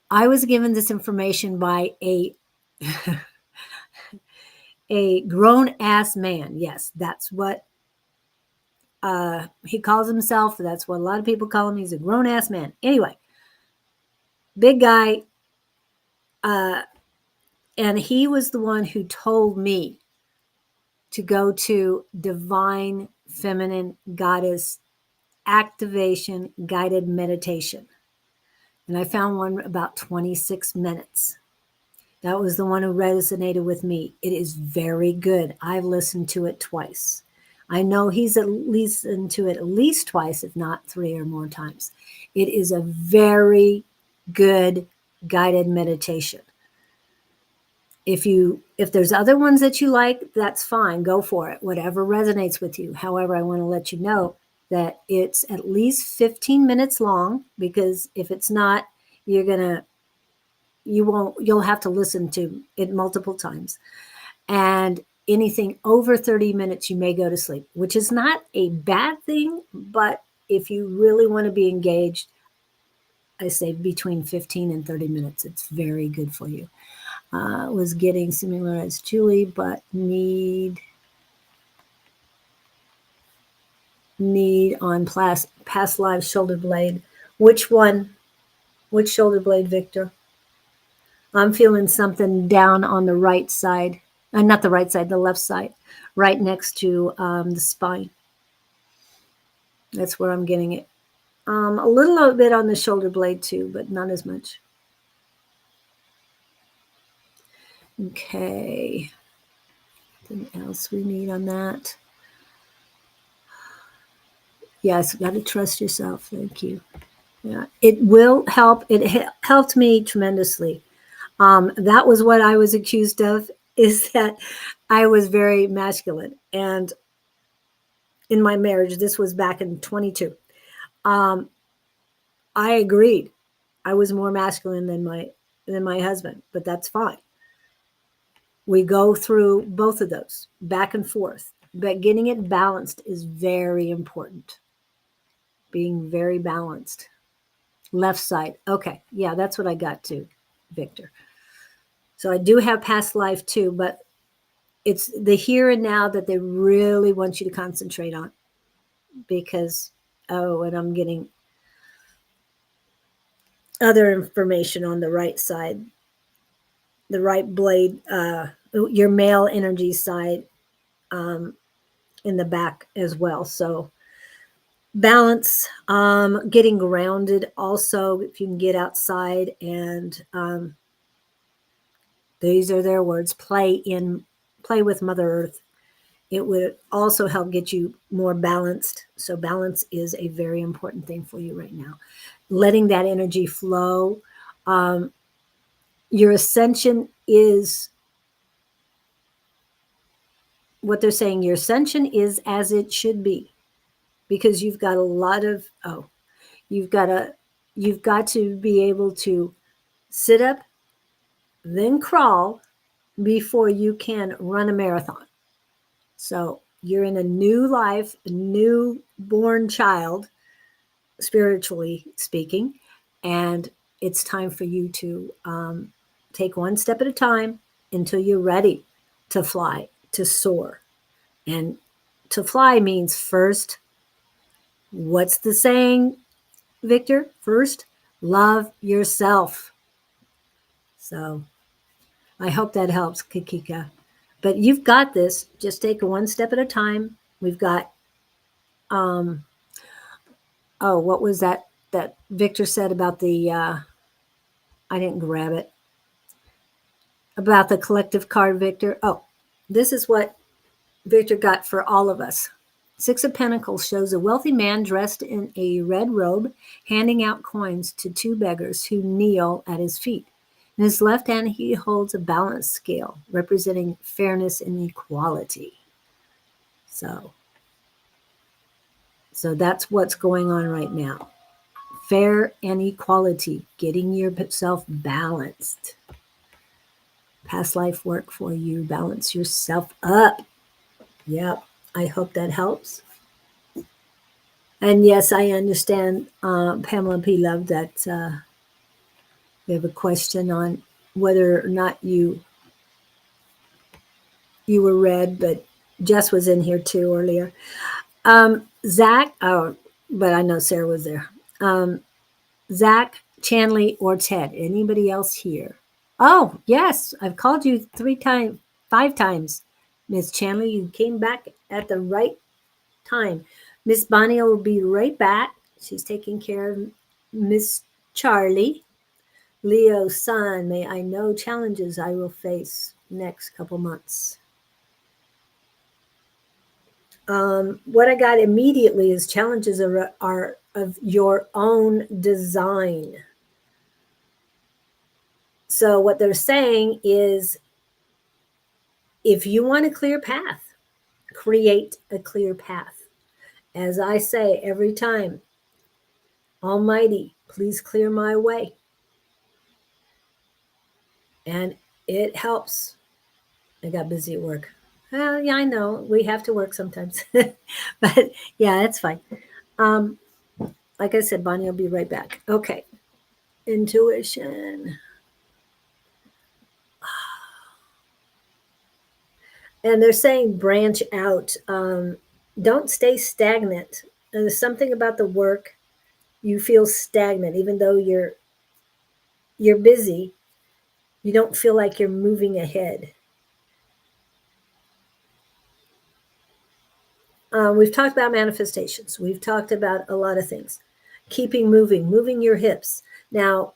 I was given this information by A grown ass man. Yes, that's what he calls himself. That's what a lot of people call him. He's a grown ass man. Anyway, big guy. Uh, and he was the one who told me to go to Divine Feminine Goddess Activation Guided Meditation. And I found one about 26 minutes. That was the one who resonated with me. It is very good. I've listened to it twice. I know he's at least listened to it at least twice, if not 3 or more times. It is a very good guided meditation. If there's other ones that you like, that's fine. Go for it. Whatever resonates with you. However, I want to let you know that it's at least 15 minutes long, because if it's not, you'll have to listen to it multiple times. And anything over 30 minutes, you may go to sleep, which is not a bad thing. But if you really want to be engaged, I say between 15 and 30 minutes. It's very good for you. Was getting similar as Julie, but need on past live shoulder blade. Which one? Which shoulder blade, Victor? I'm feeling something down on the right side. Not the right side, the left side, right next to the spine. That's where I'm getting it. A little bit on the shoulder blade too, but not as much. Okay. Anything else we need on that? Yes, got to trust yourself. Thank you. Yeah, it will help. It helped me tremendously. That was what I was accused of, is that I was very masculine. And in my marriage, this was back in 22. I agreed. I was more masculine than my husband, but that's fine. We go through both of those back and forth, but getting it balanced is very important. Being very balanced. Left side. Okay. Yeah, that's what I got too, Victor. So I do have past life too, but it's the here and now that they really want you to concentrate on, because, oh, and I'm getting other information on the right side, the right blade, your male energy side, in the back as well. So balance, getting grounded also, if you can get outside and, these are their words, play with Mother Earth. It would also help get you more balanced. So balance is a very important thing for you right now. Letting that energy flow. Your ascension is what they're saying. Your ascension is as it should be, because you've got a lot of, you've got to be able to sit up, then crawl before you can run a marathon. So you're in a new life, a new born child, spiritually speaking, and it's time for you to take one step at a time until you're ready to fly, to soar. And to fly means first, what's the saying, Victor? First, love yourself. So I hope that helps, Kikika. But you've got this. Just take it one step at a time. We've got, what was that Victor said about the, I didn't grab it, about the collective card, Victor. Oh, this is what Victor got for all of us. Six of Pentacles shows a wealthy man dressed in a red robe handing out coins to two beggars who kneel at his feet. In his left hand, he holds a balance scale representing fairness and equality. So that's what's going on right now. Fair and equality, getting yourself balanced. Past life work for you. Balance yourself up. Yep. I hope that helps. And yes, I understand, Pamela P. Love, that we have a question on whether or not you you were read, but Jess was in here too earlier. Zach, oh, but I know Sarah was there. Zach, Chanley, or Ted. Anybody else here? Oh, yes, I've called you 3 times, 5 times. Miss Chanley, you came back at the right time. Miss Bonnie will be right back. She's taking care of Miss Charlie. Leo, son, may I know challenges I will face next couple months. What I got immediately is challenges are of your own design. So what they're saying is, if you want a clear path, create a clear path. As I say every time, Almighty, please clear my way. And it helps. I got busy at work. Well, yeah, I know we have to work sometimes, but yeah, it's fine. Um, like I said, Bonnie will be right back. Okay, intuition. And they're saying branch out. Don't stay stagnant. And there's something about the work you feel stagnant, even though you're busy. You don't feel like you're moving ahead. We've talked about manifestations. We've talked about a lot of things. Keeping moving, moving your hips. Now,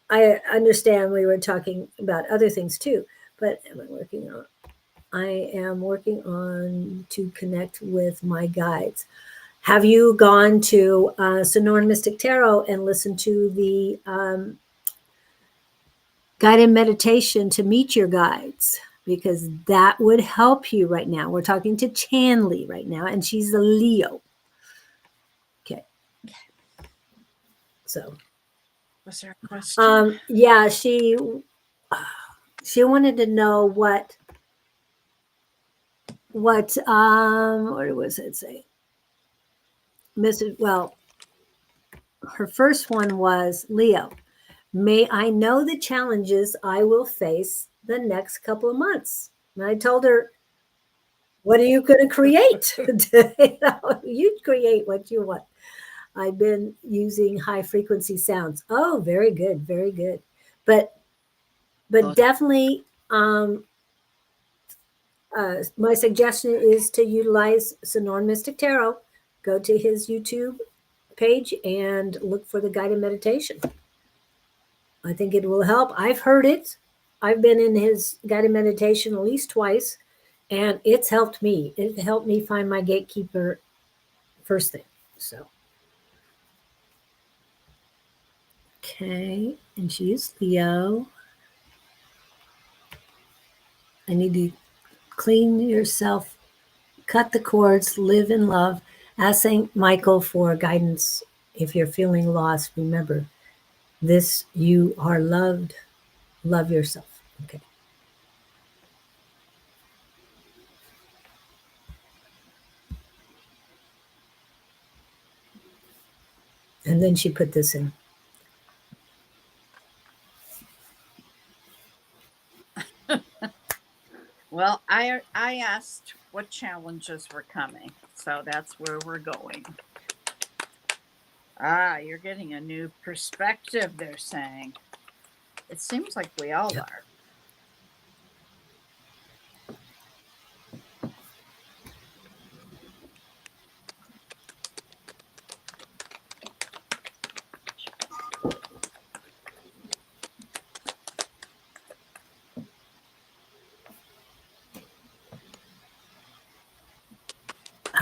I understand we were talking about other things too, but I am working on to connect with my guides. Have you gone to Sonoran Mystic Tarot and listened to the guided meditation to meet your guides? Because that would help you right now. We're talking to Chanley right now, and she's a Leo. Okay. So, Was there a question? yeah, she wanted to know what what was it say? Mrs. Well, her first one was Leo. May I know the challenges I will face the next couple of months? And I told her, what are you going to create? You create what you want. I've been using high frequency sounds. Oh, very good, very good. But definitely, my suggestion is to utilize Sonoran Mystic Tarot. Go to his YouTube page and look for the guided meditation. I think it will help. I've heard it. I've been in his guided meditation at least twice, and it's helped me. It helped me find my gatekeeper first thing. So, okay. And she's Leo. I need to clean yourself, cut the cords, live in love. Ask St. Michael for guidance. If you're feeling lost, remember this: you are loved. Love yourself. Okay. And then she put this in. Well, I asked what challenges were coming, so that's where we're going. Ah, you're getting a new perspective, they're saying. It seems like we all Yep. are.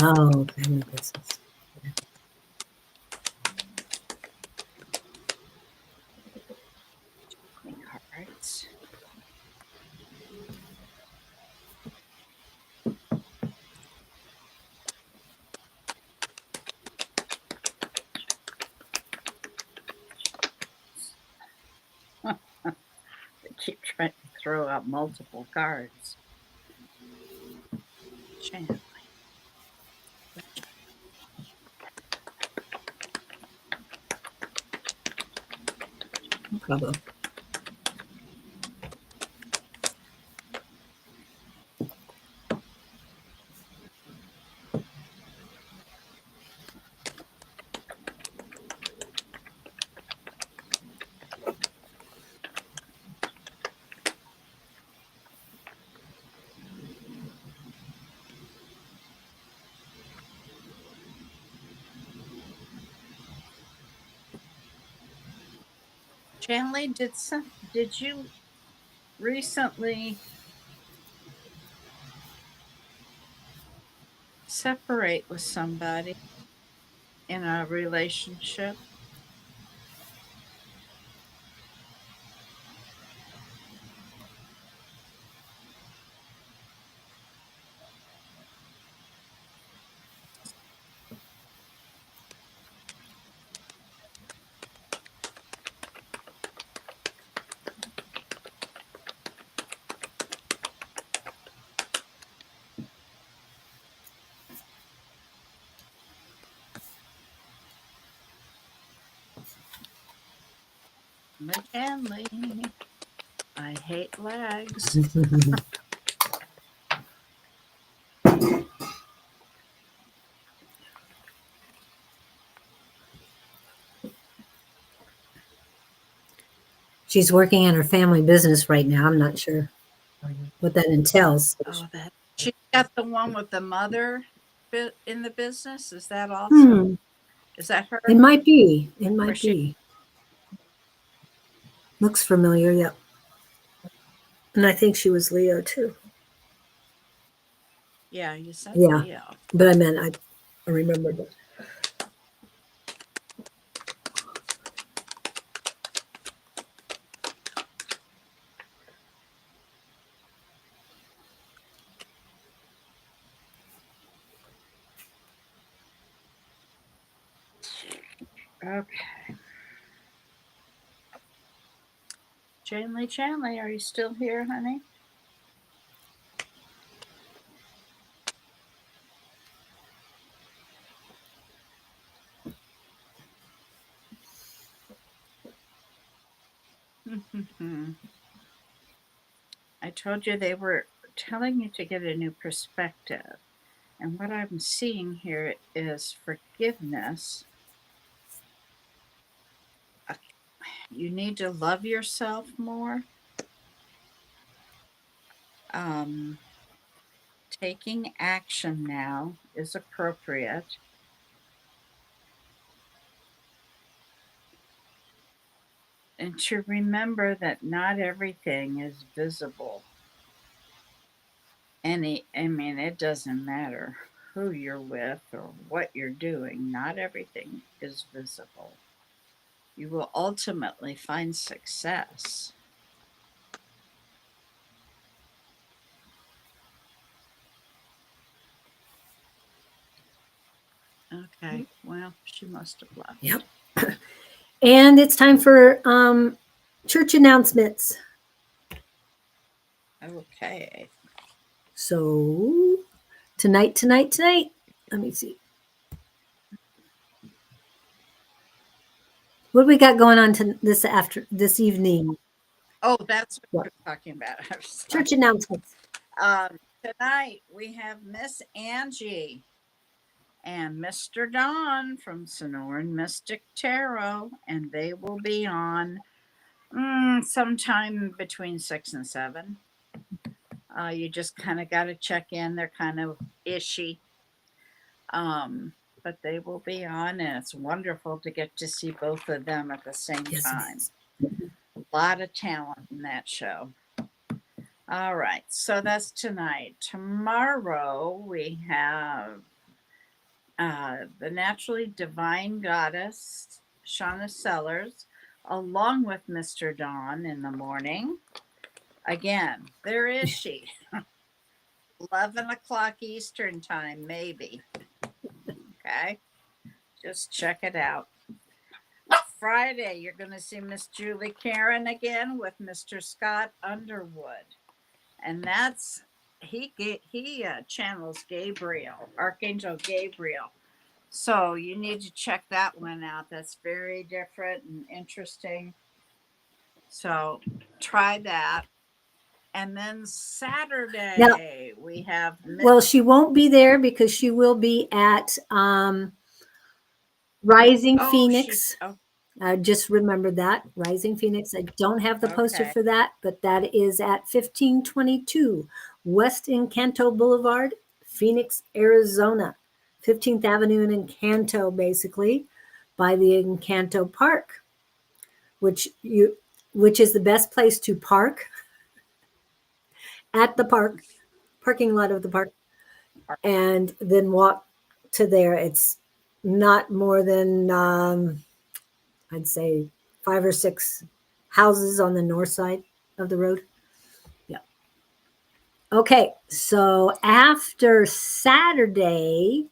Oh, family business. Queen cards. They keep trying to throw out multiple cards. Champ. No problem. Janley, did you recently separate with somebody in a relationship? McKinley, I hate lags. She's working on her family business right now. I'm not sure what that entails. Oh, that she got the one with the mother in the business. Is that also? Hmm. Is that her? It might be. It Or might she? be. Looks familiar. Yep. And I think she was Leo too. Yeah, you said Yeah. Leo. But I meant I remembered it. Okay. Chanley, are you still here, honey? I told you they were telling you to get a new perspective. And what I'm seeing here is forgiveness. You need to love yourself more. Um, Taking action now is appropriate. And to remember that not everything is visible. I mean, it doesn't matter who you're with or what you're doing, not everything is visible. You will ultimately find success. Okay, well, she must have left. Yep. And it's time for church announcements. Okay. So tonight. Let me see. What do we got going on this evening? Oh, that's what What? you're talking about. I'm sorry. Church announcements. Tonight we have Miss Angie and Mr. Don from Sonoran Mystic Tarot, and they will be on sometime between 6 and 7. You just kind of got to check in. They're kind of ishy, but they will be on, and it's wonderful to get to see both of them at the same Yes, it time. is. A lot of talent in that show. All right, so that's tonight. Tomorrow we have the naturally divine goddess Shauna Sellers, along with Mr. Don in the morning. Again, there is she. 11 o'clock Eastern time, maybe. Okay, just check it out. Friday, you're going to see Miss Julie Karen again with Mr. Scott Underwood, and that's he channels Gabriel, Archangel Gabriel. So you need to check that one out. That's very different and interesting. So try that. And then Now, Saturday we have well, she won't be there because she will be at Rising Phoenix. oh, I just remembered that. Rising Phoenix. I don't have the poster okay. for that, but that is at 1522 West Encanto Boulevard, Phoenix, Arizona. 15th Avenue and Encanto, basically, by the Encanto Park. which is the best place to park at the parking lot of the park, and then walk to there. It's not more than I'd say 5 or 6 houses on the north side of the road. Yeah. Okay, so after Saturday,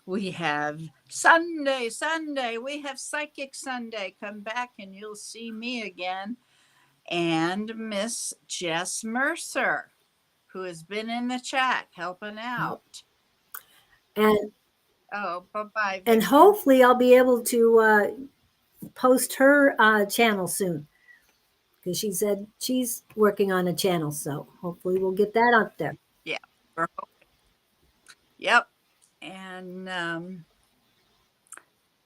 we have Sunday. We have Psychic Sunday. Come back and you'll see me again. And Miss Jess Mercer, who has been in the chat helping out. and Oh, bye-bye, and Victor. hopefully I'll be able to post her channel soon, because she said she's working on a channel. So hopefully we'll get that out there. Yeah. Yep. And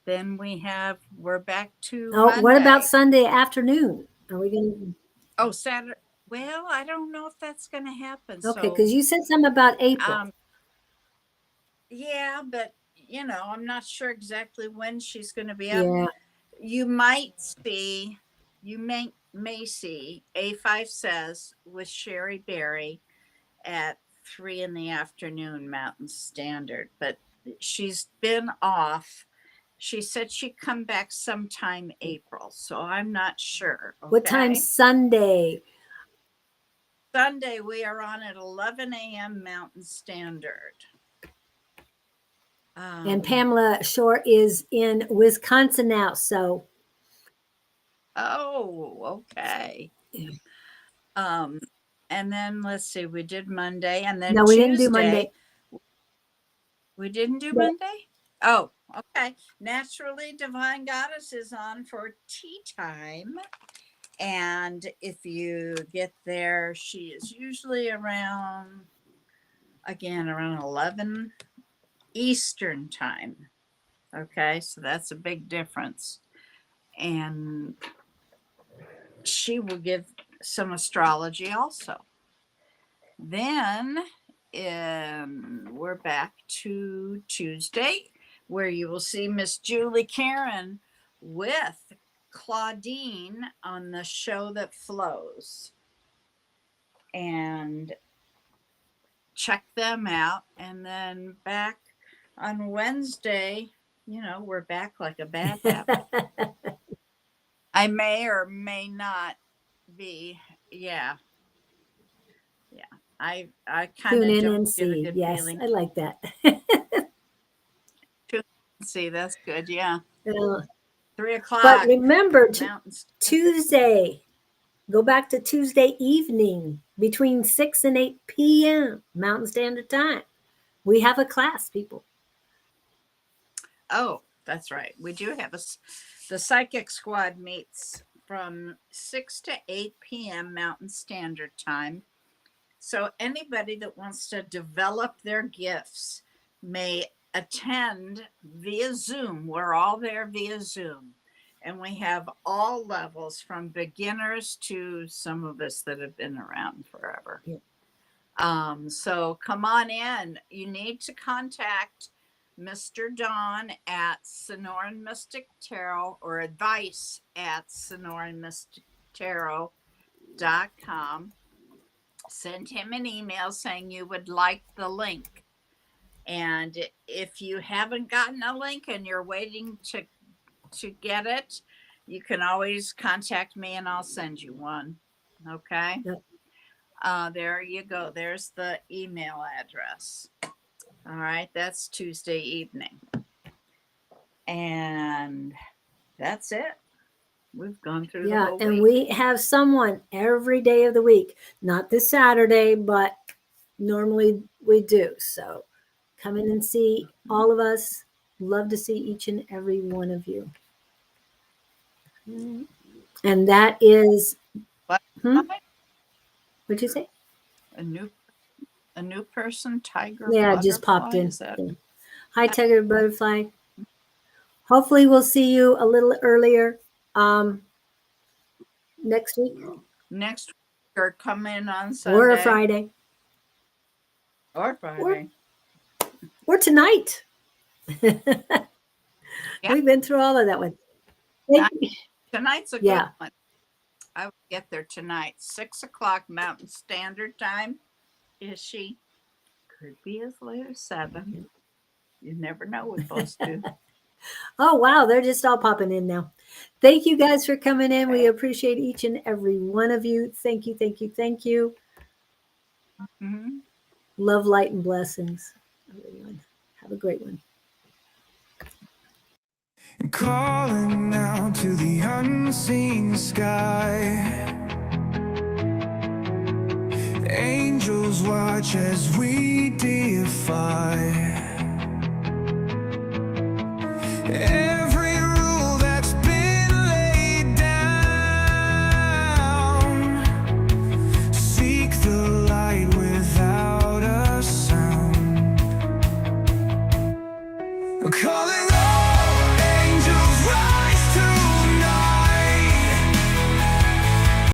then we're back to Monday. What about Sunday afternoon? Are we going to? Oh, Saturday. Well, I don't know if that's going to happen. Okay, because you said something about April. Yeah, but I'm not sure exactly when she's going to be up. Yeah. You may see A5 Says with Sherry Berry at 3 p.m. Mountain Standard, but she's been off. She said she'd come back sometime April, so I'm not sure. Okay? What time Sunday? Sunday we are on at 11 a.m. Mountain Standard. And Pamela Shore is in Wisconsin now, so. Oh, okay. Yeah. And then let's see, we did Monday, and then no, we didn't do Monday. We didn't do Monday? Oh, okay. Naturally, Divine Goddess is on for tea time. And if you get there, she is usually around 11 Eastern time. Okay, so that's a big difference. And she will give some astrology also. Then we're back to Tuesday, where you will see Miss Julie Karen with Claudene on the Show That Flows. And check them out. And then back on Wednesday, we're back like a bad habit. I may or may not be. Yeah. I kind of don't and get see. a good Yes, feeling. I like that. See, that's good. Yeah. 3 o'clock. But remember, Tuesday, go back to Tuesday evening between 6 and 8 p.m. Mountain Standard Time. We have a class, people. Oh, that's right. We do have the Psychic Squad meets from 6 to 8 p.m. Mountain Standard Time. So anybody that wants to develop their gifts may attend via Zoom. We're all there via Zoom. And we have all levels, from beginners to some of us that have been around forever. Yeah. So come on in. You need to contact Mr. Don at Sonoran Mystic Tarot, or advice at sonoranmystictarot.com. Send him an email saying you would like the link. And if you haven't gotten a link and you're waiting to get it, you can always contact me and I'll send you one. Okay? Yep. There you go. There's the email address. All right. That's Tuesday evening. And that's it. We've gone through the whole week. And we have someone every day of the week. Not this Saturday, but normally we do. So come in and see all of us. Love to see each and every one of you. And that is, what'd you say? A new person, Tiger. Yeah, just popped in. Hi, Tiger Butterfly. Hopefully we'll see you a little earlier next week. Next week, or come in on Sunday. Or a Friday. Or tonight. Yeah. We've been through all of that one. Thank Tonight, you. tonight's a good Yeah. one. I will get there tonight, 6 o'clock Mountain Standard Time. Is she? Could be as late as 7. You never know with those two. Oh, wow. They're just all popping in now. Thank you guys for coming in. We Okay. appreciate each and every one of you. Thank you. Thank you. Thank you. Mhm. Love, light, and blessings, everyone. Have a great one. Calling out to the unseen sky. Angels watch as we defy